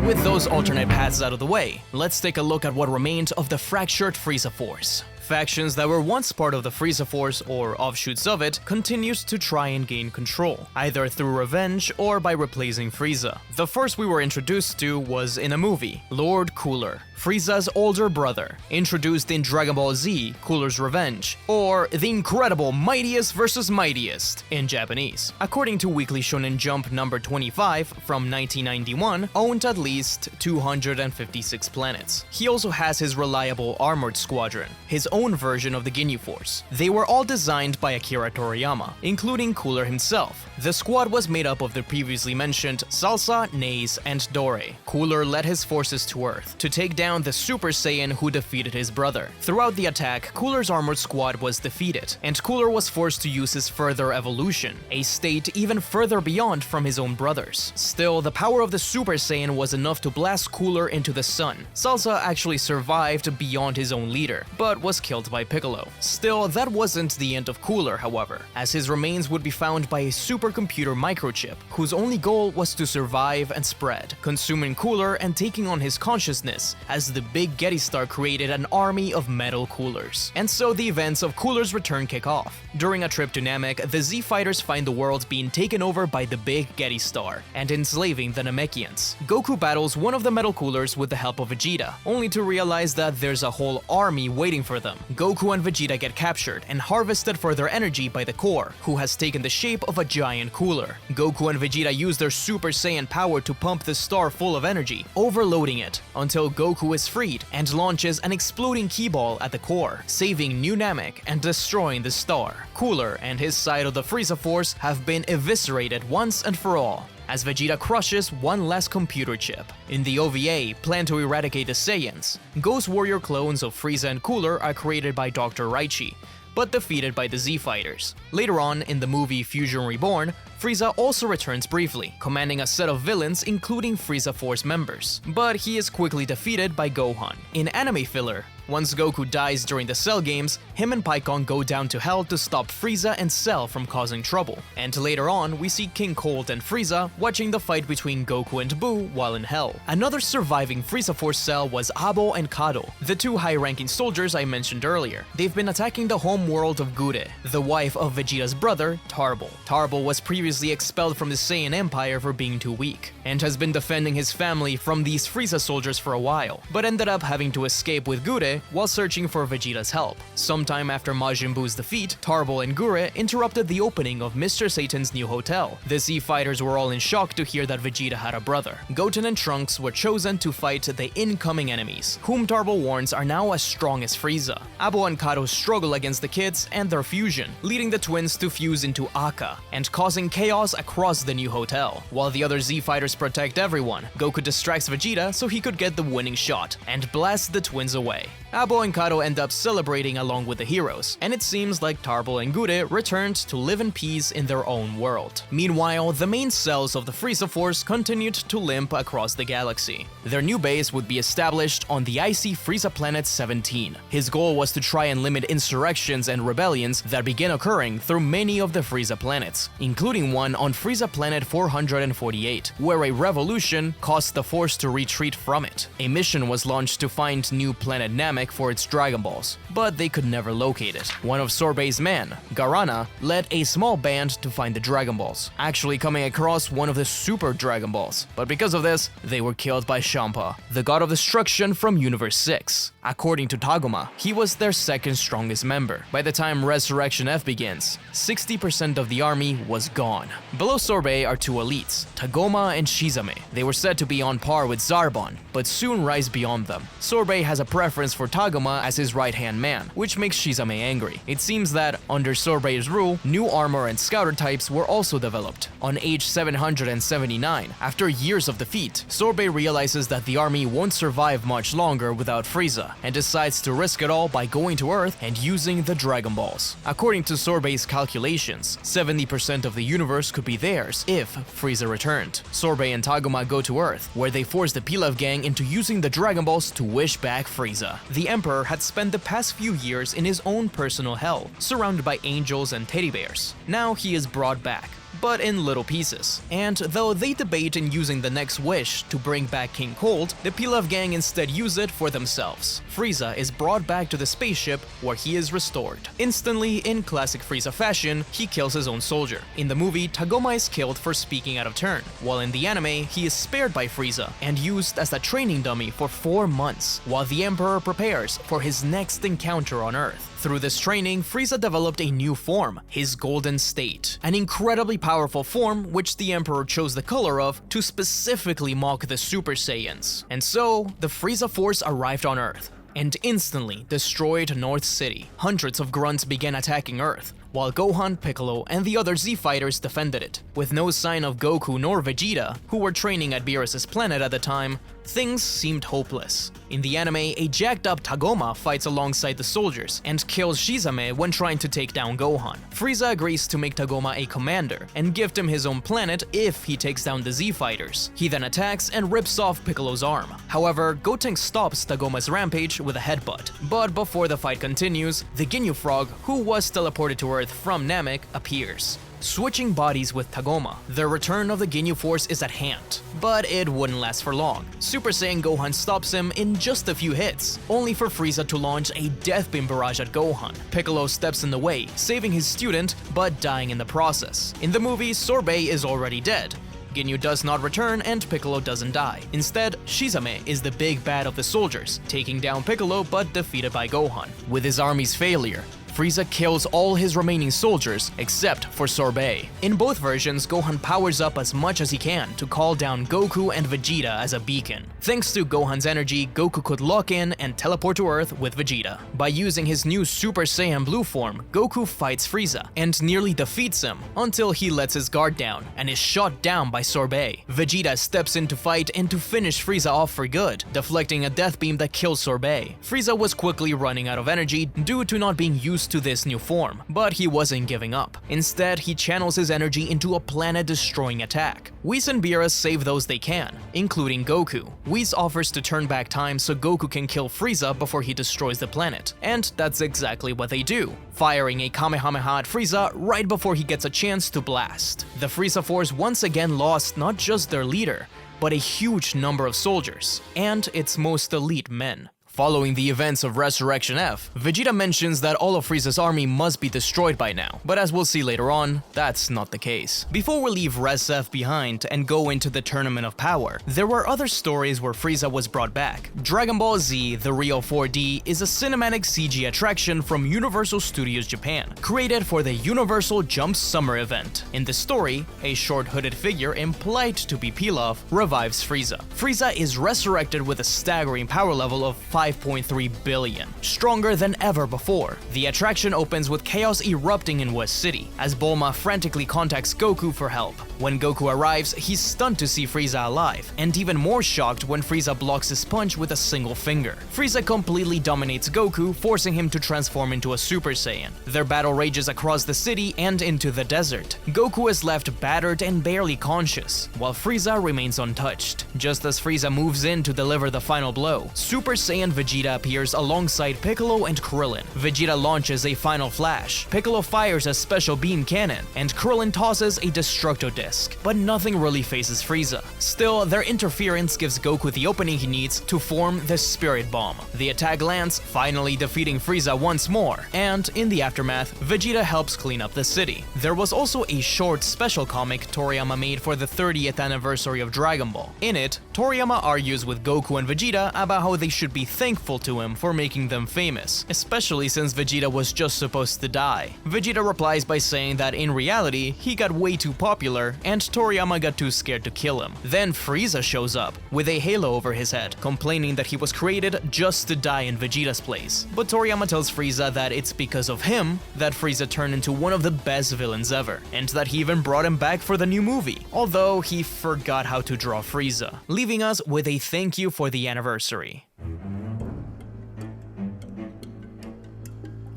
With those alternate paths out of the way, let's take a look at what remained of the fractured Frieza Force. Factions that were once part of the Frieza Force, or offshoots of it, continued to try and gain control, either through revenge or by replacing Frieza. The first we were introduced to was in a movie, Lord Cooler, Frieza's older brother, introduced in Dragon Ball Z, Cooler's Revenge, or The Incredible Mightiest vs. Mightiest in Japanese. According to Weekly Shonen Jump number 25 from 1991, owned at least 256 planets. He also has his reliable armored squadron, his own own version of the Ginyu Force. They were all designed by Akira Toriyama, including Cooler himself. The squad was made up of the previously mentioned Salsa, Naze, and Dore. Cooler led his forces to Earth to take down the Super Saiyan who defeated his brother. Throughout the attack, Cooler's armored squad was defeated, and Cooler was forced to use his further evolution, a state even further beyond from his own brothers. Still, the power of the Super Saiyan was enough to blast Cooler into the sun. Salsa actually survived beyond his own leader, but was killed by Piccolo. Still, that wasn't the end of Cooler, however, as his remains would be found by a supercomputer microchip, whose only goal was to survive and spread, consuming Cooler and taking on his consciousness, as the Big Getty Star created an army of metal Coolers. And so the events of Cooler's return kick off. During a trip to Namek, the Z-Fighters find the world being taken over by the Big Getty Star, and enslaving the Namekians. Goku battles one of the metal Coolers with the help of Vegeta, only to realize that there's a whole army waiting for them. Goku and Vegeta get captured and harvested for their energy by the Core, who has taken the shape of a giant cooler. Goku and Vegeta use their Super Saiyan power to pump the star full of energy, overloading it until Goku is freed and launches an exploding key ball at the Core, saving New Namek and destroying the star. Cooler and his side of the Frieza Force have been eviscerated once and for all, as Vegeta crushes one last computer chip. In the OVA, plan to eradicate the Saiyans. Ghost Warrior clones of Frieza and Cooler are created by Dr. Raichi, but defeated by the Z-Fighters. Later on, in the movie Fusion Reborn, Frieza also returns briefly, commanding a set of villains including Frieza Force members, but he is quickly defeated by Gohan. In anime filler, once Goku dies during the Cell games, him and Pikkon go down to Hell to stop Frieza and Cell from causing trouble. And later on, we see King Cold and Frieza watching the fight between Goku and Buu while in Hell. Another surviving Frieza Force cell was Abo and Kado, the two high-ranking soldiers I mentioned earlier. They've been attacking the home world of Gure, the wife of Vegeta's brother, Tarbal. Tarbal was previously expelled from the Saiyan Empire for being too weak, and has been defending his family from these Frieza soldiers for a while, but ended up having to escape with Gure while searching for Vegeta's help. Sometime after Majin Buu's defeat, Tarbal and Gure interrupted the opening of Mr. Satan's new hotel. The Z-Fighters were all in shock to hear that Vegeta had a brother. Goten and Trunks were chosen to fight the incoming enemies, whom Tarbal warns are now as strong as Frieza. Abo and Kado struggle against the kids and their fusion, leading the twins to fuse into Akka, and causing chaos across the new hotel. While the other Z-Fighters protect everyone, Goku distracts Vegeta so he could get the winning shot, and blasts the twins away. Abo and Kado end up celebrating along with the heroes, and it seems like Tarbal and Gure returned to live in peace in their own world. Meanwhile, the main cells of the Frieza Force continued to limp across the galaxy. Their new base would be established on the icy Frieza Planet 17. His goal was to try and limit insurrections and rebellions that began occurring through many of the Frieza planets, including one on Frieza Planet 448, where a revolution caused the Force to retreat from it. A mission was launched to find new planet Namek for its Dragon Balls, but they could never locate it. One of Sorbet's men, Garana, led a small band to find the Dragon Balls, actually coming across one of the Super Dragon Balls, but because of this, they were killed by Champa, the god of destruction from Universe 6. According to Tagoma, he was their second strongest member. By the time Resurrection F begins, 60% of the army was gone. Below Sorbet are two elites, Tagoma and Shizame. They were said to be on par with Zarbon, but soon rise beyond them. Sorbet has a preference for Tagoma as his right-hand man, which makes Shizame angry. It seems that, under Sorbet's rule, new armor and scouter types were also developed. On age 779, after years of defeat, Sorbet realizes that the army won't survive much longer without Frieza, and decides to risk it all by going to Earth and using the Dragon Balls. According to Sorbet's calculations, 70% of the universe could be theirs if Frieza returned. Sorbet and Tagoma go to Earth, where they force the Pilaf gang into using the Dragon Balls to wish back Frieza. The Emperor had spent the past few years in his own personal hell, surrounded by angels and teddy bears. Now he is brought back, but in little pieces. And though they debate in using the next wish to bring back King Cold, the Pilaf gang instead use it for themselves. Frieza is brought back to the spaceship where he is restored. Instantly, in classic Frieza fashion, he kills his own soldier. In the movie, Tagoma is killed for speaking out of turn, while in the anime, he is spared by Frieza and used as a training dummy for 4 months, while the Emperor prepares for his next encounter on Earth. Through this training, Frieza developed a new form, his Golden State, an incredibly powerful form which the Emperor chose the color of to specifically mock the Super Saiyans. And so, the Frieza Force arrived on Earth, and instantly destroyed North City. Hundreds of grunts began attacking Earth, while Gohan, Piccolo, and the other Z fighters defended it. With no sign of Goku nor Vegeta, who were training at Beerus' planet at the time, things seemed hopeless. In the anime, a jacked-up Tagoma fights alongside the soldiers and kills Shizame when trying to take down Gohan. Frieza agrees to make Tagoma a commander and gift him his own planet if he takes down the Z fighters. He then attacks and rips off Piccolo's arm. However, Gotenks stops Tagoma's rampage with a headbutt. But before the fight continues, the Ginyu Frog, who was teleported to Earth from Namek, appears. Switching bodies with Tagoma, the return of the Ginyu Force is at hand. But it wouldn't last for long. Super Saiyan Gohan stops him in just a few hits, only for Frieza to launch a Death Beam barrage at Gohan. Piccolo steps in the way, saving his student, but dying in the process. In the movie, Sorbet is already dead. Ginyu does not return and Piccolo doesn't die. Instead, Shizame is the big bad of the soldiers, taking down Piccolo but defeated by Gohan. With his army's failure, Frieza kills all his remaining soldiers except for Sorbet. In both versions, Gohan powers up as much as he can to call down Goku and Vegeta as a beacon. Thanks to Gohan's energy, Goku could lock in and teleport to Earth with Vegeta. By using his new Super Saiyan Blue form, Goku fights Frieza and nearly defeats him until he lets his guard down and is shot down by Sorbet. Vegeta steps in to fight and to finish Frieza off for good, deflecting a death beam that kills Sorbet. Frieza was quickly running out of energy due to not being used to this new form, but he wasn't giving up. Instead, he channels his energy into a planet-destroying attack. Whis and Beerus save those they can, including Goku. Whis offers to turn back time so Goku can kill Frieza before he destroys the planet, and that's exactly what they do, firing a Kamehameha at Frieza right before he gets a chance to blast. The Frieza Force once again lost not just their leader, but a huge number of soldiers, and its most elite men. Following the events of Resurrection F, Vegeta mentions that all of Frieza's army must be destroyed by now, but as we'll see later on, that's not the case. Before we leave Res F behind and go into the Tournament of Power, there were other stories where Frieza was brought back. Dragon Ball Z, the Real 4D, is a cinematic CG attraction from Universal Studios Japan, created for the Universal Jump Summer event. In the story, a short hooded figure implied to be Pilaf revives Frieza. Frieza is resurrected with a staggering power level of 5.3 billion, stronger than ever before. The attraction opens with chaos erupting in West City, as Bulma frantically contacts Goku for help. When Goku arrives, he's stunned to see Frieza alive, and even more shocked when Frieza blocks his punch with a single finger. Frieza completely dominates Goku, forcing him to transform into a Super Saiyan. Their battle rages across the city and into the desert. Goku is left battered and barely conscious, while Frieza remains untouched. Just as Frieza moves in to deliver the final blow, Super Saiyan Vegeta appears alongside Piccolo and Krillin. Vegeta launches a final flash, Piccolo fires a special beam cannon, and Krillin tosses a Destructo Disc, but nothing really phases Frieza. Still, their interference gives Goku the opening he needs to form the Spirit Bomb. The attack lands, finally defeating Frieza once more, and in the aftermath, Vegeta helps clean up the city. There was also a short special comic Toriyama made for the 30th anniversary of Dragon Ball. In it, Toriyama argues with Goku and Vegeta about how they should be thankful to him for making them famous, especially since Vegeta was just supposed to die. Vegeta replies by saying that in reality, he got way too popular and Toriyama got too scared to kill him. Then Frieza shows up, with a halo over his head, complaining that he was created just to die in Vegeta's place. But Toriyama tells Frieza that it's because of him that Frieza turned into one of the best villains ever, and that he even brought him back for the new movie, although he forgot how to draw Frieza, leaving us with a thank you for the anniversary.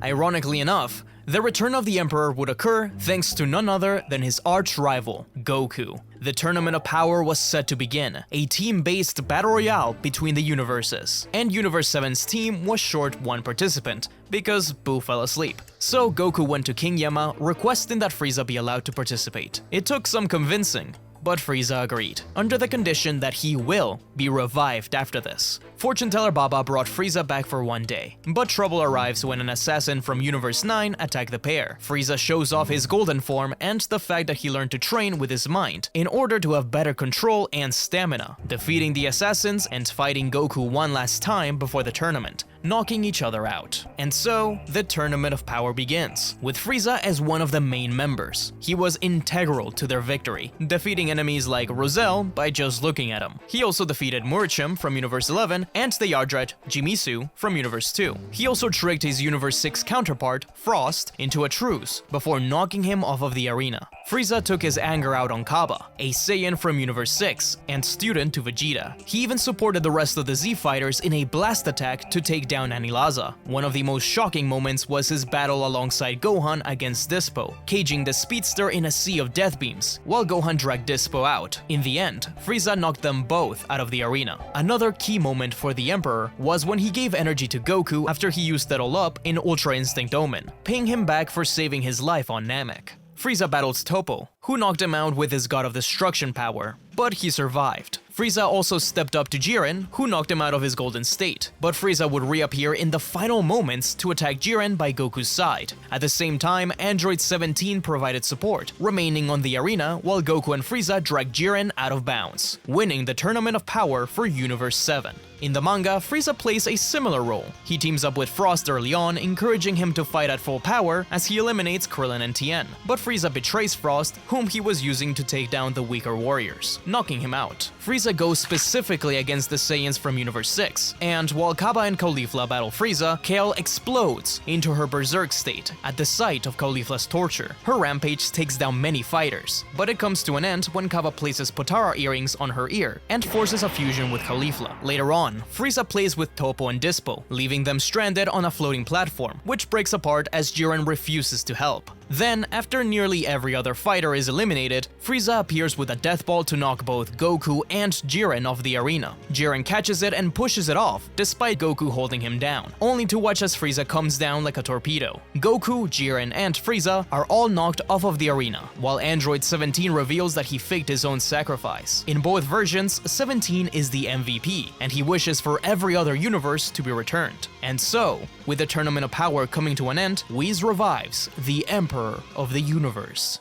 Ironically enough, the return of the Emperor would occur thanks to none other than his arch-rival, Goku. The Tournament of Power was set to begin, a team-based battle royale between the universes, and Universe 7's team was short one participant, because Boo fell asleep. So Goku went to King Yama, requesting that Frieza be allowed to participate. It took some convincing, but Frieza agreed, under the condition that he will be revived after this. Fortune teller Baba brought Frieza back for one day, but trouble arrives when an assassin from Universe 9 attacked the pair. Frieza shows off his golden form and the fact that he learned to train with his mind in order to have better control and stamina, defeating the assassins and fighting Goku one last time before the tournament. knocking each other out. And so, the Tournament of Power begins, with Frieza as one of the main members. He was integral to their victory, defeating enemies like Roselle by just looking at him. He also defeated Murchim from Universe 11 and the Yardrat Jimisu from Universe 2. He also tricked his Universe 6 counterpart, Frost, into a truce before knocking him off of the arena. Frieza took his anger out on Kaba, a Saiyan from Universe 6 and student to Vegeta. He even supported the rest of the Z fighters in a blast attack to take down Anilaza. One of the most shocking moments was his battle alongside Gohan against Dispo, caging the speedster in a sea of death beams, while Gohan dragged Dispo out. In the end, Frieza knocked them both out of the arena. Another key moment for the Emperor was when he gave energy to Goku after he used it all up in Ultra Instinct Omen, paying him back for saving his life on Namek. Frieza battles Toppo, who knocked him out with his God of Destruction power, but he survived. Frieza also stepped up to Jiren, who knocked him out of his golden state, but Frieza would reappear in the final moments to attack Jiren by Goku's side. At the same time, Android 17 provided support, remaining on the arena while Goku and Frieza dragged Jiren out of bounds, winning the Tournament of Power for Universe 7. In the manga, Frieza plays a similar role. He teams up with Frost early on, encouraging him to fight at full power as he eliminates Krillin and Tien. But Frieza betrays Frost, whom he was using to take down the weaker warriors, knocking him out. Frieza goes specifically against the Saiyans from Universe 6, and while Kaba and Caulifla battle Frieza, Kale explodes into her berserk state at the sight of Caulifla's torture. Her rampage takes down many fighters, but it comes to an end when Kaba places Potara earrings on her ear and forces a fusion with Caulifla. Later on, Frieza plays with Toppo and Dispo, leaving them stranded on a floating platform, which breaks apart as Jiren refuses to help. Then, after nearly every other fighter is eliminated, Frieza appears with a death ball to knock both Goku and Jiren off the arena. Jiren catches it and pushes it off, despite Goku holding him down, only to watch as Frieza comes down like a torpedo. Goku, Jiren, and Frieza are all knocked off of the arena, while Android 17 reveals that he faked his own sacrifice. In both versions, 17 is the MVP, and he wishes for every other universe to be returned. And so, with the Tournament of Power coming to an end, Whis revives the Emperor of the universe.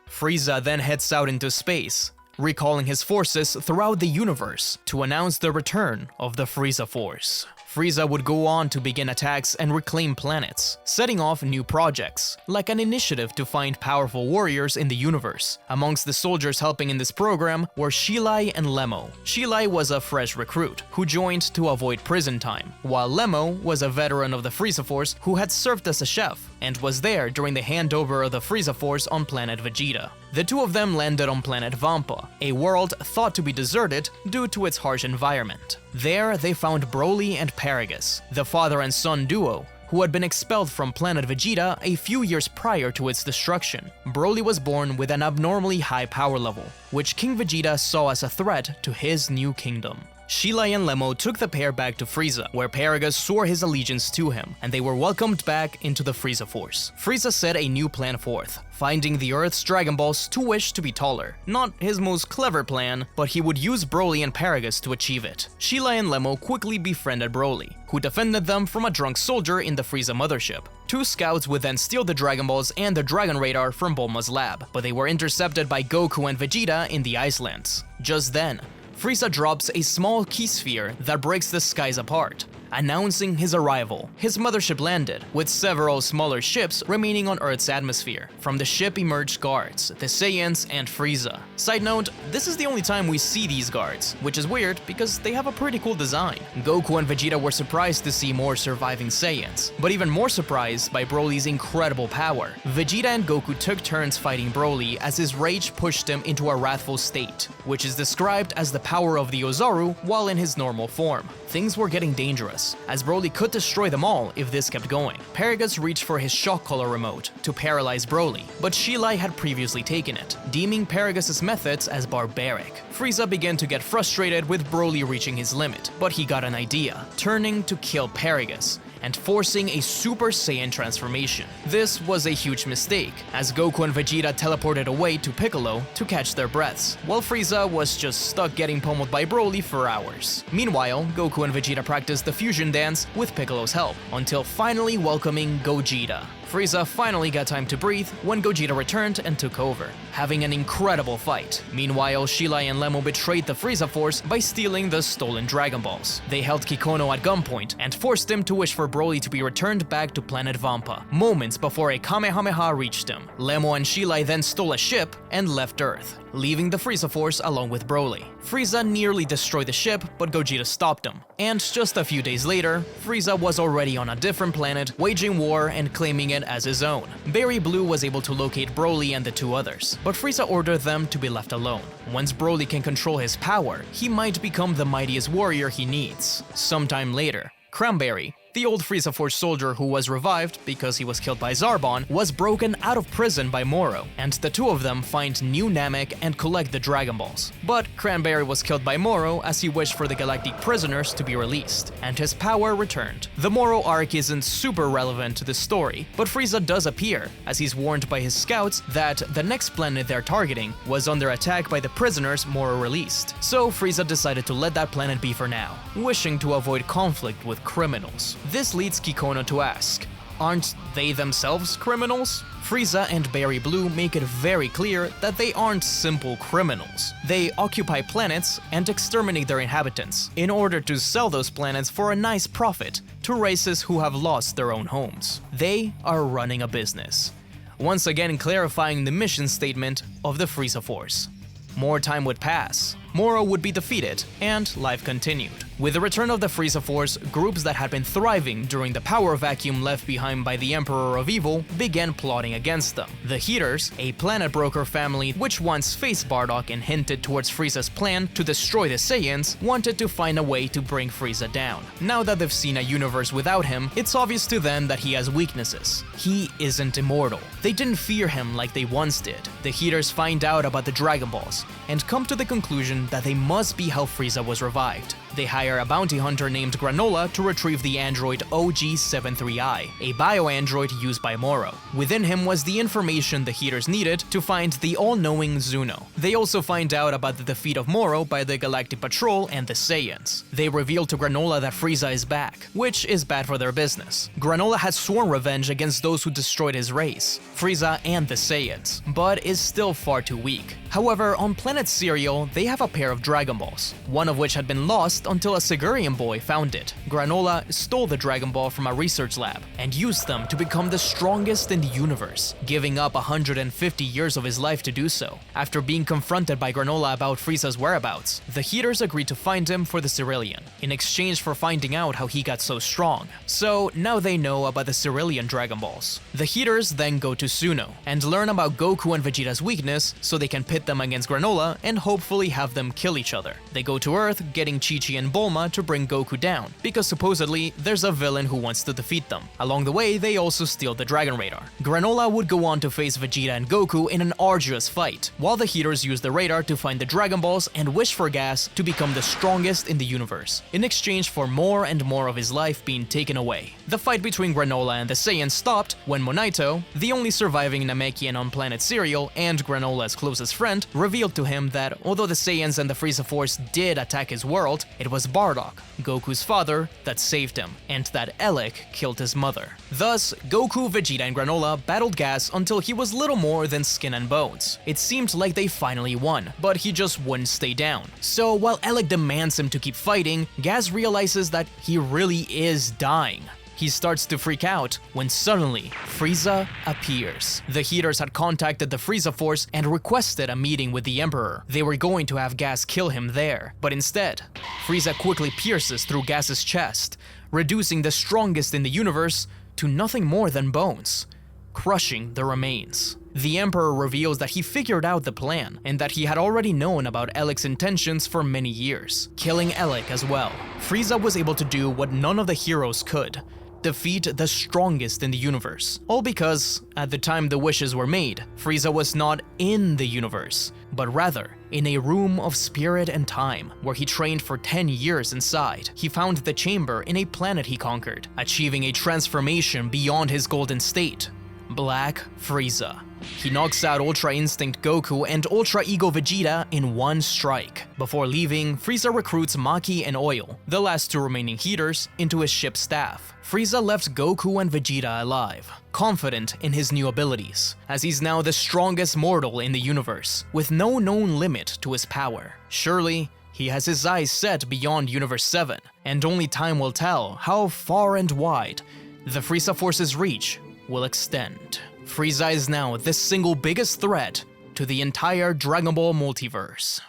Frieza then heads out into space, recalling his forces throughout the universe to announce the return of the Frieza Force. Frieza would go on to begin attacks and reclaim planets, setting off new projects, like an initiative to find powerful warriors in the universe. Amongst the soldiers helping in this program were Shilai and Lemo. Shilai was a fresh recruit who joined to avoid prison time, while Lemo was a veteran of the Frieza Force who had served as a chef and was there during the handover of the Frieza Force on planet Vegeta. The two of them landed on planet Vampa, a world thought to be deserted due to its harsh environment. There, they found Broly and Paragus, the father and son duo, who had been expelled from planet Vegeta a few years prior to its destruction. Broly was born with an abnormally high power level, which King Vegeta saw as a threat to his new kingdom. Shilai and Lemo took the pair back to Frieza, where Paragus swore his allegiance to him, and they were welcomed back into the Frieza Force. Frieza set a new plan forth, finding the Earth's Dragon Balls to wish to be taller. Not his most clever plan, but he would use Broly and Paragus to achieve it. Shilai and Lemo quickly befriended Broly, who defended them from a drunk soldier in the Frieza mothership. Two scouts would then steal the Dragon Balls and the Dragon Radar from Bulma's lab, but they were intercepted by Goku and Vegeta in the Icelands. Just then, Frieza drops a small key sphere that breaks the skies apart, announcing his arrival. His mothership landed, with several smaller ships remaining on Earth's atmosphere. From the ship emerged guards, the Saiyans, and Frieza. Side note, this is the only time we see these guards, which is weird because they have a pretty cool design. Goku and Vegeta were surprised to see more surviving Saiyans, but even more surprised by Broly's incredible power. Vegeta and Goku took turns fighting Broly as his rage pushed him into a wrathful state, which is described as the power of the Ozaru while in his normal form. Things were getting dangerous, as Broly could destroy them all if this kept going. Paragus reached for his shock collar remote to paralyze Broly, but Shilai had previously taken it, deeming Paragus' methods as barbaric. Frieza began to get frustrated with Broly reaching his limit, but he got an idea, turning to kill Paragus and forcing a Super Saiyan transformation. This was a huge mistake, as Goku and Vegeta teleported away to Piccolo to catch their breaths, while Frieza was just stuck getting pummeled by Broly for hours. Meanwhile, Goku and Vegeta practiced the fusion dance with Piccolo's help, until finally welcoming Gogeta. Frieza finally got time to breathe when Gogeta returned and took over, having an incredible fight. Meanwhile, Shilai and Lemon betrayed the Frieza Force by stealing the stolen Dragon Balls. They held Kikono at gunpoint and forced him to wish for Broly to be returned back to planet Vampa, moments before a Kamehameha reached him. Lemon and Shilai then stole a ship and left Earth, leaving the Frieza Force along with Broly. Frieza nearly destroyed the ship, but Gogeta stopped him. And just a few days later, Frieza was already on a different planet, waging war and claiming it as his own. Berry Blue was able to locate Broly and the two others, but Frieza ordered them to be left alone. Once Broly can control his power, he might become the mightiest warrior he needs. Sometime later, Cranberry, the old Frieza Force soldier who was revived because he was killed by Zarbon, was broken out of prison by Moro, and the two of them find New Namek and collect the Dragon Balls. But Cranberry was killed by Moro as he wished for the galactic prisoners to be released, and his power returned. The Moro arc isn't super relevant to the story, but Frieza does appear, as he's warned by his scouts that the next planet they're targeting was under attack by the prisoners Moro released. So Frieza decided to let that planet be for now, wishing to avoid conflict with criminals. This leads Kikono to ask, aren't they themselves criminals? Frieza and Berry Blue make it very clear that they aren't simple criminals. They occupy planets and exterminate their inhabitants in order to sell those planets for a nice profit to races who have lost their own homes. They are running a business. Once again clarifying the mission statement of the Frieza Force. More time would pass, Moro would be defeated, and life continued. With the return of the Frieza Force, groups that had been thriving during the power vacuum left behind by the Emperor of Evil began plotting against them. The Heaters, a planet broker family which once faced Bardock and hinted towards Frieza's plan to destroy the Saiyans, wanted to find a way to bring Frieza down. Now that they've seen a universe without him, it's obvious to them that he has weaknesses. He isn't immortal. They didn't fear him like they once did. The Heaters find out about the Dragon Balls, and come to the conclusion that they must be how Frieza was revived. They hire a bounty hunter named Granola to retrieve the android OG-73I, a bio-android used by Moro. Within him was the information the Heaters needed to find the all-knowing Zuno. They also find out about the defeat of Moro by the Galactic Patrol and the Saiyans. They reveal to Granola that Frieza is back, which is bad for their business. Granola has sworn revenge against those who destroyed his race, Frieza and the Saiyans, but is still far too weak. However, on planet Cereal, they have a pair of Dragon Balls, one of which had been lost until a Sigurian boy found it. Granola stole the Dragon Ball from a research lab and used them to become the strongest in the universe, giving up 150 years of his life to do so. After being confronted by Granola about Frieza's whereabouts, the Heaters agreed to find him for the Cerealian, in exchange for finding out how he got so strong. So now they know about the Cerealian Dragon Balls. The Heaters then go to Suno and learn about Goku and Vegeta's weakness so they can pit them against Granola and hopefully have them kill each other. They go to Earth, getting Chi-Chi and Bulma to bring Goku down, because supposedly there's a villain who wants to defeat them. Along the way, they also steal the Dragon Radar. Granola would go on to face Vegeta and Goku in an arduous fight, while the Heaters use the radar to find the Dragon Balls and wish for gas to become the strongest in the universe, in exchange for more and more of his life being taken away. The fight between Granola and the Saiyans stopped when Monaito, the only surviving Namekian on planet Cereal and Granola's closest friend, revealed to him that although the Saiyans and the Frieza Force did attack his world, it was Bardock, Goku's father, that saved him, and that Elec killed his mother. Thus, Goku, Vegeta, and Granola battled Gas until he was little more than skin and bones. It seemed like they finally won, but he just wouldn't stay down. So while Elec demands him to keep fighting, Gas realizes that he really is dying. He starts to freak out when suddenly Frieza appears. The Heaters had contacted the Frieza Force and requested a meeting with the Emperor. They were going to have Gas kill him there, but instead, Frieza quickly pierces through Gas's chest, reducing the strongest in the universe to nothing more than bones, crushing the remains. The Emperor reveals that he figured out the plan, and that he had already known about Elec's intentions for many years, killing Elec as well. Frieza was able to do what none of the heroes could: defeat the strongest in the universe. All because, at the time the wishes were made, Frieza was not in the universe, but rather in a room of spirit and time, where he trained for 10 years inside. He found the chamber in a planet he conquered, achieving a transformation beyond his golden state. Black Frieza. He knocks out Ultra Instinct Goku and Ultra Ego Vegeta in one strike. Before leaving, Frieza recruits Maki and Oil, the last two remaining heaters, into his ship's staff. Frieza left Goku and Vegeta alive, confident in his new abilities, as he's now the strongest mortal in the universe, with no known limit to his power. Surely, he has his eyes set beyond Universe 7, and only time will tell how far and wide the Frieza Force's reach will extend. Frieza is now the single biggest threat to the entire Dragon Ball multiverse.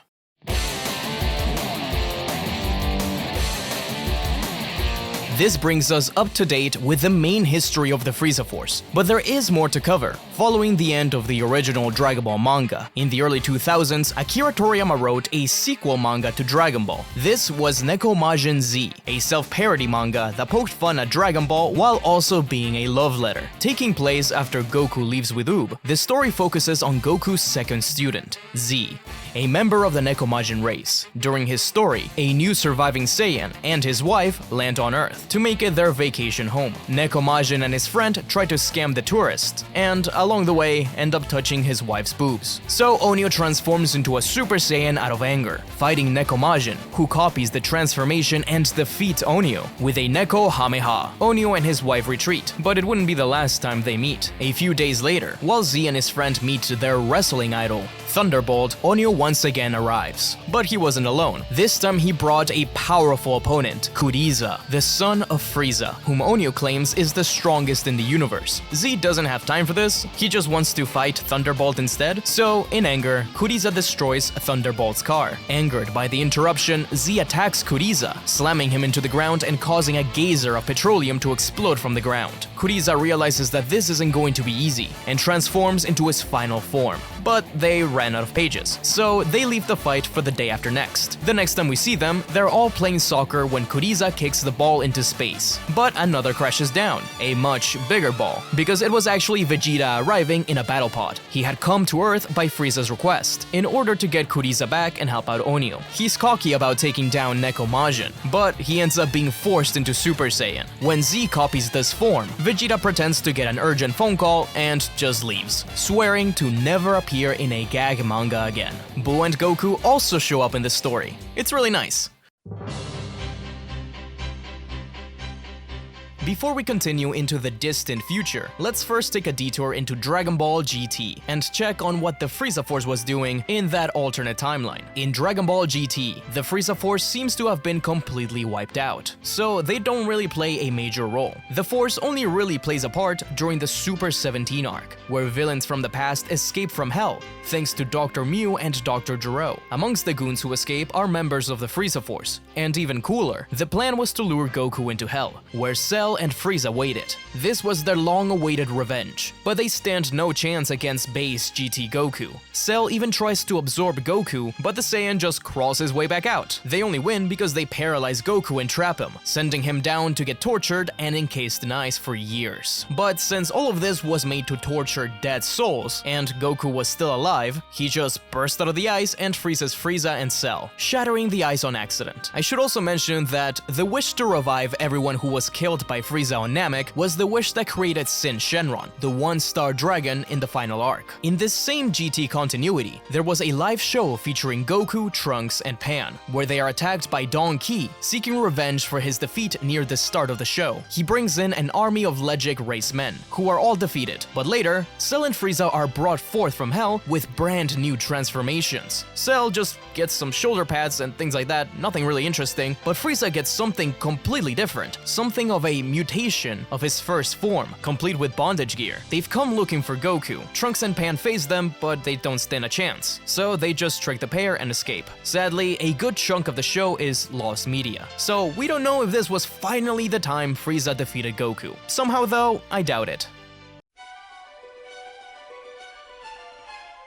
This brings us up to date with the main history of the Frieza Force, but there is more to cover. Following the end of the original Dragon Ball manga, in the early 2000s, Akira Toriyama wrote a sequel manga to Dragon Ball. This was Neko Majin Z, a self-parody manga that poked fun at Dragon Ball while also being a love letter. Taking place after Goku leaves with Oob, the story focuses on Goku's second student, Z, a member of the Neko Majin race. During his story, a new surviving Saiyan and his wife land on Earth to make it their vacation home. Neko Majin and his friend try to scam the tourists, and along the way end up touching his wife's boobs. So Onio transforms into a Super Saiyan out of anger, fighting Neko Majin, who copies the transformation and defeats Onio with a Neko Hameha. Onio and his wife retreat, but it wouldn't be the last time they meet. A few days later, while Z and his friend meet their wrestling idol, Thunderbolt, Onio once again arrives. But he wasn't alone. This time he brought a powerful opponent, Kuriza, the son of Frieza, whom Onio claims is the strongest in the universe. Z doesn't have time for this, he just wants to fight Thunderbolt instead, so in anger, Kuriza destroys Thunderbolt's car. Angered by the interruption, Z attacks Kuriza, slamming him into the ground and causing a geyser of petroleum to explode from the ground. Kuriza realizes that this isn't going to be easy, and transforms into his final form. But they ran out of pages, so they leave the fight for the day after next. The next time we see them, they're all playing soccer when Kuriza kicks the ball into space. But another crashes down, a much bigger ball, because it was actually Vegeta arriving in a battle pod. He had come to Earth by Frieza's request, in order to get Kuriza back and help out Onio. He's cocky about taking down Neko Majin, but he ends up being forced into Super Saiyan. When Z copies this form, Vegeta pretends to get an urgent phone call and just leaves, swearing to never appear in a gag manga again. Buu and Goku also show up in this story. It's really nice. Before we continue into the distant future, let's first take a detour into Dragon Ball GT and check on what the Frieza Force was doing in that alternate timeline. In Dragon Ball GT, the Frieza Force seems to have been completely wiped out, so they don't really play a major role. The Force only really plays a part during the Super 17 arc, where villains from the past escape from Hell, thanks to Dr. Mew and Dr. Gero. Amongst the goons who escape are members of the Frieza Force, and even cooler, the plan was to lure Goku into Hell, where Cell and Frieza waited. This was their long-awaited revenge, but they stand no chance against base GT Goku. Cell even tries to absorb Goku, but the Saiyan just crawls his way back out. They only win because they paralyze Goku and trap him, sending him down to get tortured and encased in ice for years. But since all of this was made to torture dead souls, and Goku was still alive, he just burst out of the ice and freezes Frieza and Cell, shattering the ice on accident. I should also mention that the wish to revive everyone who was killed by Frieza on Namek was the wish that created Sin Shenron, the one-star dragon in the final arc. In this same GT continuity, there was a live show featuring Goku, Trunks, and Pan, where they are attacked by Don Ki, seeking revenge for his defeat near the start of the show. He brings in an army of Legic race men, who are all defeated, but later, Cell and Frieza are brought forth from Hell with brand new transformations. Cell just gets some shoulder pads and things like that, nothing really interesting, but Frieza gets something completely different, something of a mutation of his first form, complete with bondage gear. They've come looking for Goku. Trunks and Pan face them, but they don't stand a chance, so they just trick the pair and escape. Sadly, a good chunk of the show is lost media, so we don't know if this was finally the time Frieza defeated Goku. Somehow though, I doubt it.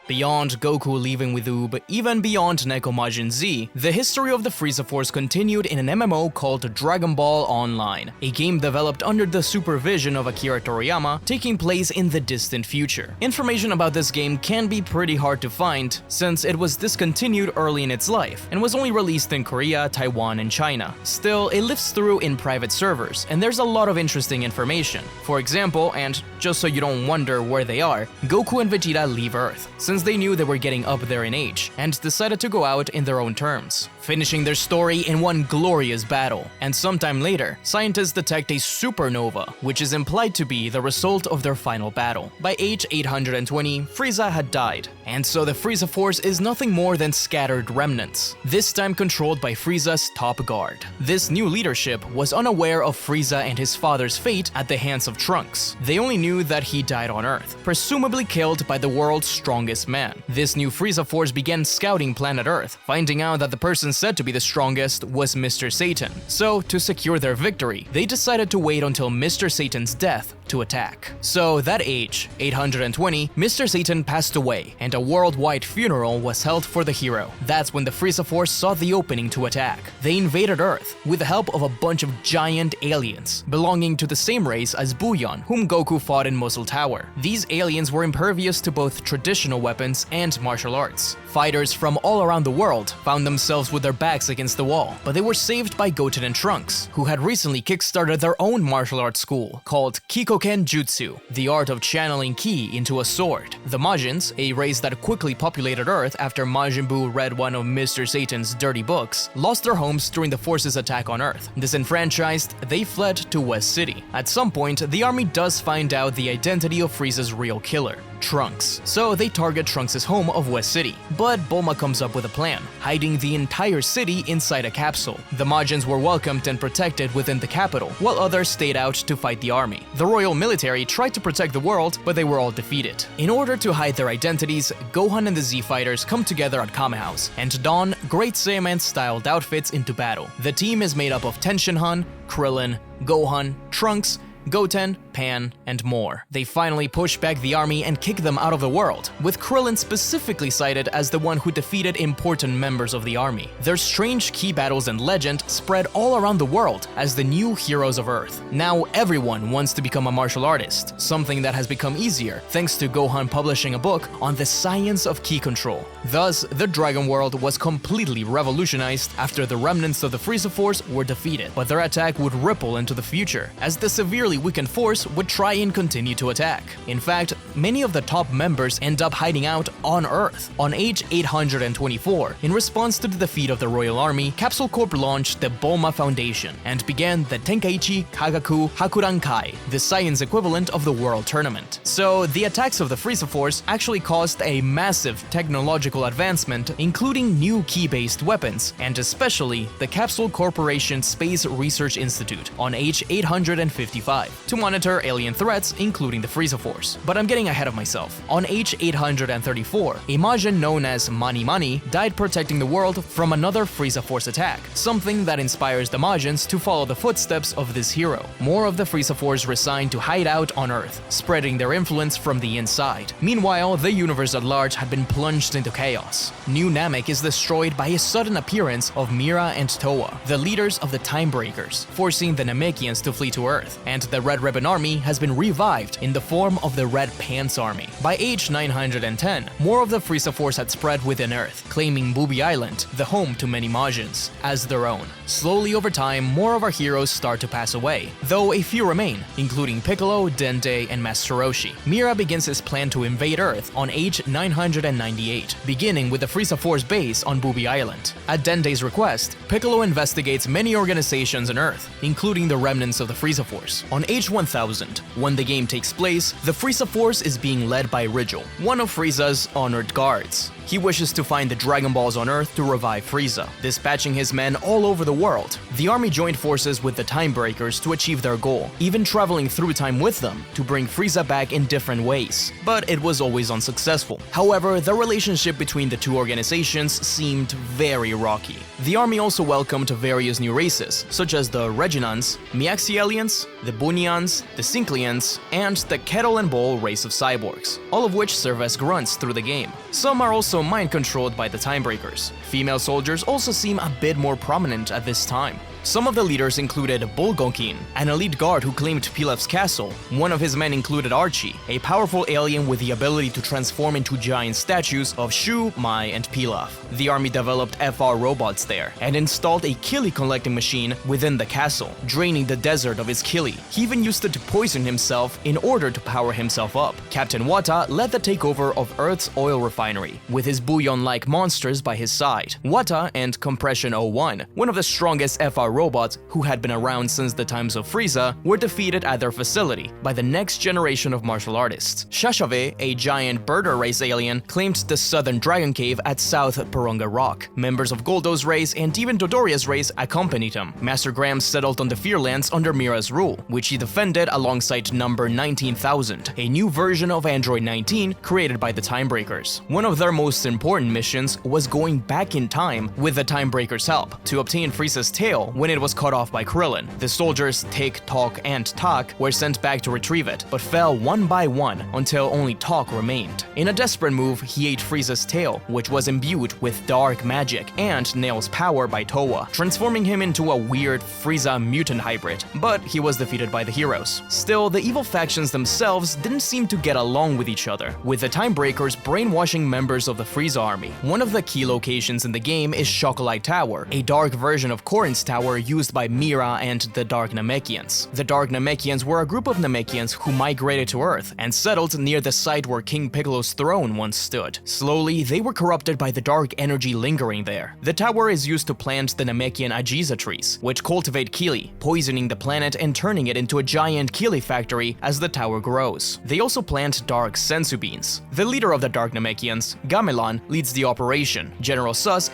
Beyond Goku leaving with Oob, even beyond Neko Majin Z, the history of the Frieza Force continued in an MMO called Dragon Ball Online, a game developed under the supervision of Akira Toriyama, taking place in the distant future. Information about this game can be pretty hard to find, since it was discontinued early in its life, and was only released in Korea, Taiwan, and China. Still, it lives through in private servers, and there's a lot of interesting information. For example, and just so you don't wonder where they are, Goku and Vegeta leave Earth, since they knew they were getting up there in age, and decided to go out in their own terms, finishing their story in one glorious battle. And sometime later, scientists detect a supernova, which is implied to be the result of their final battle. By age 820, Frieza had died, and so the Frieza Force is nothing more than scattered remnants, this time controlled by Frieza's top guard. This new leadership was unaware of Frieza and his father's fate at the hands of Trunks. They only knew that he died on Earth, presumably killed by the world's strongest man. This new Frieza Force began scouting planet Earth, finding out that the person said to be the strongest was Mr. Satan. So, to secure their victory, they decided to wait until Mr. Satan's death to attack. So, that age, 820, Mr. Satan passed away, and a worldwide funeral was held for the hero. That's when the Frieza Force saw the opening to attack. They invaded Earth with the help of a bunch of giant aliens, belonging to the same race as Booyan, whom Goku fought in Muscle Tower. These aliens were impervious to both traditional weapons and martial arts. Fighters from all around the world found themselves with their backs against the wall, but they were saved by Goten and Trunks, who had recently kickstarted their own martial arts school called Kikoken Jutsu, the art of channeling ki into a sword. The Majins, a race that quickly populated Earth after Majin Buu read one of Mr. Satan's dirty books, lost their homes during the Force's attack on Earth. Disenfranchised, they fled to West City. At some point, the army does find out the identity of Frieza's real killer, Trunks, so they target Trunks' home of West City. But Bulma comes up with a plan, hiding the entire city inside a capsule. The Majins were welcomed and protected within the capital, while others stayed out to fight the army. The royal military tried to protect the world, but they were all defeated. In order to hide their identities, Gohan and the Z-Fighters come together at Kame House and don Great Saiyaman-styled outfits into battle. The team is made up of Tenshinhan, Krillin, Gohan, Trunks, Goten, Pan, and more. They finally push back the army and kick them out of the world, with Krillin specifically cited as the one who defeated important members of the army. Their strange key battles and legend spread all around the world as the new heroes of Earth. Now everyone wants to become a martial artist, something that has become easier thanks to Gohan publishing a book on the science of ki control. Thus, the Dragon World was completely revolutionized after the remnants of the Frieza Force were defeated, but their attack would ripple into the future, as the severely weakened force would try and continue to attack. In fact, many of the top members end up hiding out on Earth. On age 824, in response to the defeat of the Royal Army, Capsule Corp launched the Bulma Foundation and began the Tenkaichi Kagaku Hakurankai, the Saiyans equivalent of the World Tournament. So, the attacks of the Frieza Force actually caused a massive technological advancement, including new ki-based weapons, and especially the Capsule Corporation Space Research Institute on age 855. To monitor alien threats, including the Frieza Force. But I'm getting ahead of myself. On age 834, a Majin known as Mani Mani died protecting the world from another Frieza Force attack, something that inspires the Majins to follow the footsteps of this hero. More of the Frieza Force resigned to hide out on Earth, spreading their influence from the inside. Meanwhile, the universe at large had been plunged into chaos. New Namek is destroyed by a sudden appearance of Mira and Toa, the leaders of the Time Breakers, forcing the Namekians to flee to Earth, and the Red Ribbon Army has been revived in the form of the Red Pants Army. By age 910, more of the Frieza Force had spread within Earth, claiming Booby Island, the home to many Majins, as their own. Slowly over time, more of our heroes start to pass away, though a few remain, including Piccolo, Dente, and Master Roshi. Mira begins his plan to invade Earth on age 998, beginning with the Frieza Force base on Booby Island. At Dente's request, Piccolo investigates many organizations on Earth, including the remnants of the Frieza Force. On age 1000, when the game takes place, the Frieza Force is being led by Rigel, one of Frieza's honored guards. He wishes to find the Dragon Balls on Earth to revive Frieza, dispatching his men all over the world. The army joined forces with the Time Breakers to achieve their goal, even traveling through time with them to bring Frieza back in different ways. But it was always unsuccessful. However, the relationship between the two organizations seemed very rocky. The army also welcomed various new races, such as the Reginans, Miaxialians, the Bunians, the Sinclians, and the Kettle and Bowl race of cyborgs, all of which serve as grunts through the game. Some are also mind-controlled by the Time Breakers. Female soldiers also seem a bit more prominent at this time. Some of the leaders included Bulgonkin, an elite guard who claimed Pilaf's castle. One of his men included Archie, a powerful alien with the ability to transform into giant statues of Shu, Mai, and Pilaf. The army developed FR robots there and installed a Kili collecting machine within the castle, draining the desert of his Kili. He even used it to poison himself in order to power himself up. Captain Wata led the takeover of Earth's oil refinery, with his Bouillon-like monsters by his side. Wata and Compression 01, one of the strongest FR robots who had been around since the times of Frieza, were defeated at their facility by the next generation of martial artists. Shashave, a giant birder race alien, claimed the southern dragon cave at South Porunga Rock. Members of Goldo's race and even Dodoria's race accompanied him. Master Graham settled on the Fearlands under Mira's rule, which he defended alongside number 19,000, a new version of Android 19 created by the Time Breakers. One of their most important missions was going back in time with the Time Breakers' help to obtain Frieza's tail when it was cut off by Krillin. The soldiers Tick, Talk, and Tak were sent back to retrieve it, but fell one by one until only Talk remained. In a desperate move, he ate Frieza's tail, which was imbued with dark magic and Nail's power by Towa, transforming him into a weird Frieza mutant hybrid, but he was defeated by the heroes. Still, the evil factions themselves didn't seem to get along with each other, with the Time Breakers brainwashing members of the Frieza army. One of the key locations in the game is Chocolate Tower, a dark version of Corinth's Tower used by Mira and the Dark Namekians. The Dark Namekians were a group of Namekians who migrated to Earth and settled near the site where King Piccolo's throne once stood. Slowly, they were corrupted by the dark energy lingering there. The tower is used to plant the Namekian Ajiza trees, which cultivate Kili, poisoning the planet and turning it into a giant Kili factory as the tower grows. They also plant dark sensu beans. The leader of the Dark Namekians, Gamelan, leads the operation. General Sus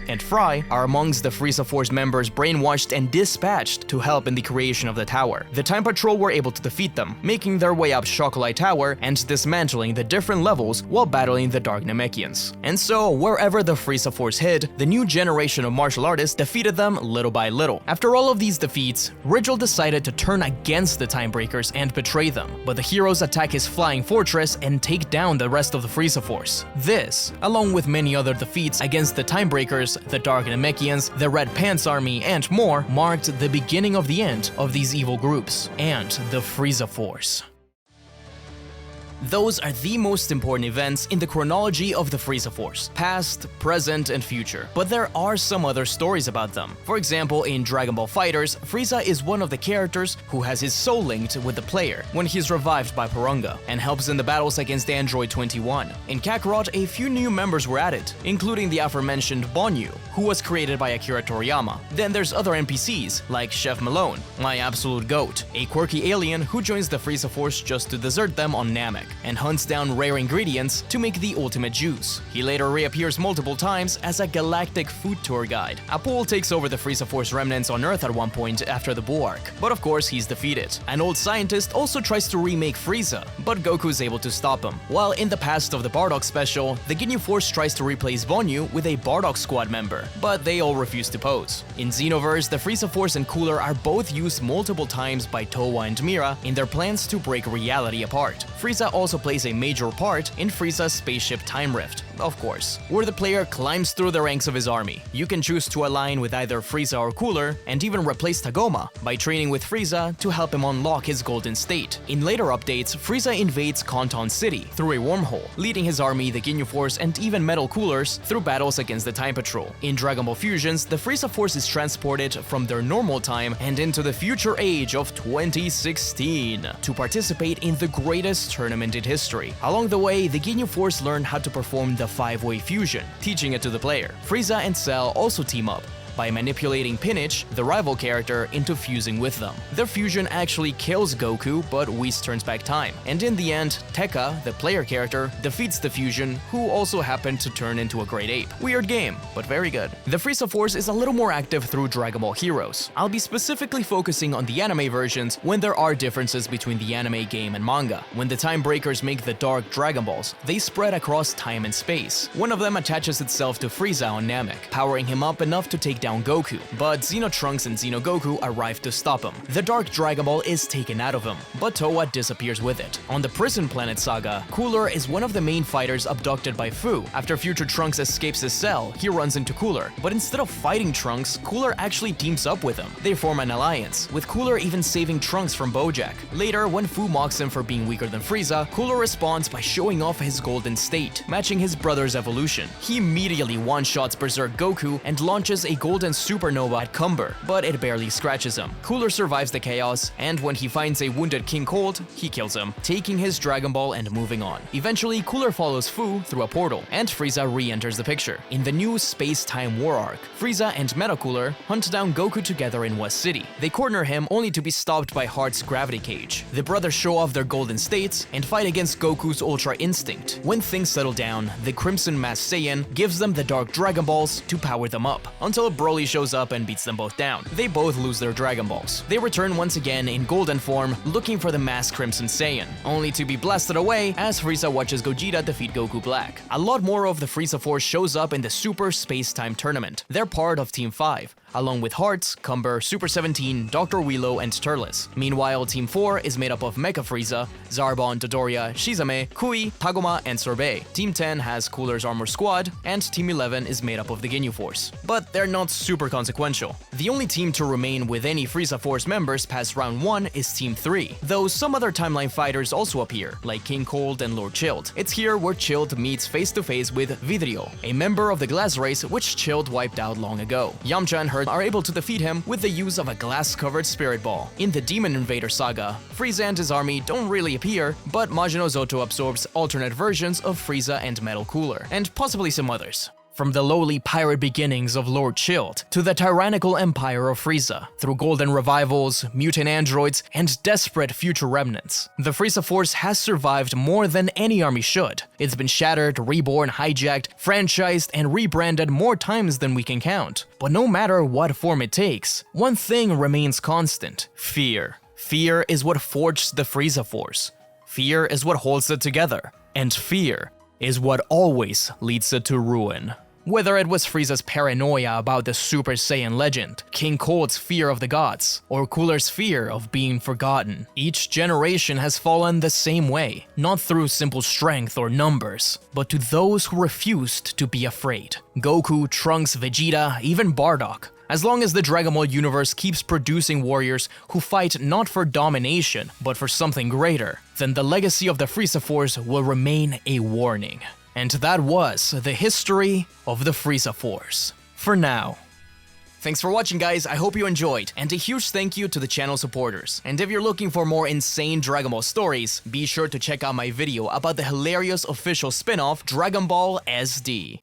and Fry are amongst the Frieza Force members brainwashed and dispatched to help in the creation of the tower. The Time Patrol were able to defeat them, making their way up Chocolate Tower and dismantling the different levels while battling the Dark Namekians. And so, wherever the Frieza Force hid, the new generation of martial artists defeated them little by little. After all of these defeats, Rigel decided to turn against the Time Breakers and betray them, but the heroes attack his flying fortress and take down the rest of the Frieza Force. This, along with many other defeats against the Time Breakers, the Dark Namekians, the Red Pants Army, and more, marked the beginning of the end of these evil groups and the Frieza Force. Those are the most important events in the chronology of the Frieza Force, past, present, and future. But there are some other stories about them. For example, in Dragon Ball FighterZ, Frieza is one of the characters who has his soul linked with the player when he's revived by Porunga, and helps in the battles against Android 21. In Kakarot, a few new members were added, including the aforementioned Bonyu, who was created by Akira Toriyama. Then there's other NPCs, like Chef Malone, my absolute goat, a quirky alien who joins the Frieza Force just to desert them on Namek, and hunts down rare ingredients to make the ultimate juice. He later reappears multiple times as a galactic food tour guide. Apol takes over the Frieza Force remnants on Earth at one point after the Bull Arc, but of course he's defeated. An old scientist also tries to remake Frieza, but Goku's able to stop him. While in the past of the Bardock special, the Ginyu Force tries to replace Bonyu with a Bardock Squad member, but they all refuse to pose. In Xenoverse, the Frieza Force and Cooler are both used multiple times by Towa and Mira in their plans to break reality apart. Frieza also plays a major part in Frieza's spaceship Time Rift, of course, where the player climbs through the ranks of his army. You can choose to align with either Frieza or Cooler, and even replace Tagoma by training with Frieza to help him unlock his golden state. In later updates, Frieza invades Kanton City through a wormhole, leading his army, the Ginyu Force, and even Metal Coolers through battles against the Time Patrol. In Dragon Ball Fusions, the Frieza Force is transported from their normal time and into the future age of 2016 to participate in the greatest tournament in history. Along the way, the Ginyu Force learn how to perform the 5-way fusion, teaching it to the player. Frieza and Cell also team up, by manipulating Pinich, the rival character, into fusing with them. Their fusion actually kills Goku, but Whis turns back time. And in the end, Tekka, the player character, defeats the fusion, who also happened to turn into a great ape. Weird game, but very good. The Frieza Force is a little more active through Dragon Ball Heroes. I'll be specifically focusing on the anime versions when there are differences between the anime game and manga. When the Time Breakers make the Dark Dragon Balls, they spread across time and space. One of them attaches itself to Frieza on Namek, powering him up enough to take down Goku, but Xenotrunks and Xenogoku arrive to stop him. The Dark Dragon Ball is taken out of him, but Towa disappears with it. On the Prison Planet saga, Cooler is one of the main fighters abducted by Fu. After Future Trunks escapes his cell, he runs into Cooler, but instead of fighting Trunks, Cooler actually teams up with him. They form an alliance, with Cooler even saving Trunks from Bojack. Later, when Fu mocks him for being weaker than Frieza, Cooler responds by showing off his golden state, matching his brother's evolution. He immediately one-shots Berserk Goku and launches a golden supernova at Cumber, but it barely scratches him. Cooler survives the chaos, and when he finds a wounded King Cold, he kills him, taking his Dragon Ball and moving on. Eventually, Cooler follows Fu through a portal, and Frieza re-enters the picture. In the new Space-Time War arc, Frieza and Metacooler hunt down Goku together in West City. They corner him only to be stopped by Heart's gravity cage. The brothers show off their golden states and fight against Goku's Ultra Instinct. When things settle down, the Crimson Masked Saiyan gives them the Dark Dragon Balls to power them up, until Broly shows up and beats them both down. They both lose their Dragon Balls. They return once again in golden form, looking for the Masked Crimson Saiyan, only to be blasted away as Frieza watches Gogeta defeat Goku Black. A lot more of the Frieza Force shows up in the Super Space-Time Tournament. They're part of Team 5, along with Hearts, Cumber, Super 17, Dr. Willow, and Turles. Meanwhile, Team 4 is made up of Mecha Frieza, Zarbon, Dodoria, Shizame, Kui, Tagoma, and Sorbet. Team 10 has Cooler's Armor Squad, and Team 11 is made up of the Ginyu Force. But they're not super consequential. The only team to remain with any Frieza Force members past round 1 is Team 3, though some other timeline fighters also appear, like King Cold and Lord Chilled. It's here where Chilled meets face-to-face with Vidrio, a member of the Glass Race which Chilled wiped out long ago. Yamcha and her are able to defeat him with the use of a glass-covered spirit ball. In the Demon Invader saga, Frieza and his army don't really appear, but Majin Zoto absorbs alternate versions of Frieza and Metal Cooler, and possibly some others. From the lowly pirate beginnings of Lord Chilled to the tyrannical empire of Frieza, through golden revivals, mutant androids, and desperate future remnants, the Frieza Force has survived more than any army should. It's been shattered, reborn, hijacked, franchised, and rebranded more times than we can count. But no matter what form it takes, one thing remains constant: fear. Fear is what forged the Frieza Force. Fear is what holds it together. And fear is what always leads it to ruin. Whether it was Frieza's paranoia about the Super Saiyan legend, King Cold's fear of the gods, or Cooler's fear of being forgotten, each generation has fallen the same way, not through simple strength or numbers, but to those who refused to be afraid. Goku, Trunks, Vegeta, even Bardock. As long as the Dragon Ball universe keeps producing warriors who fight not for domination, but for something greater, then the legacy of the Frieza Force will remain a warning. And that was the history of the Frieza Force. For now. Thanks for watching, guys. I hope you enjoyed, and a huge thank you to the channel supporters. And if you're looking for more insane Dragon Ball stories, be sure to check out my video about the hilarious official spin-off Dragon Ball SD.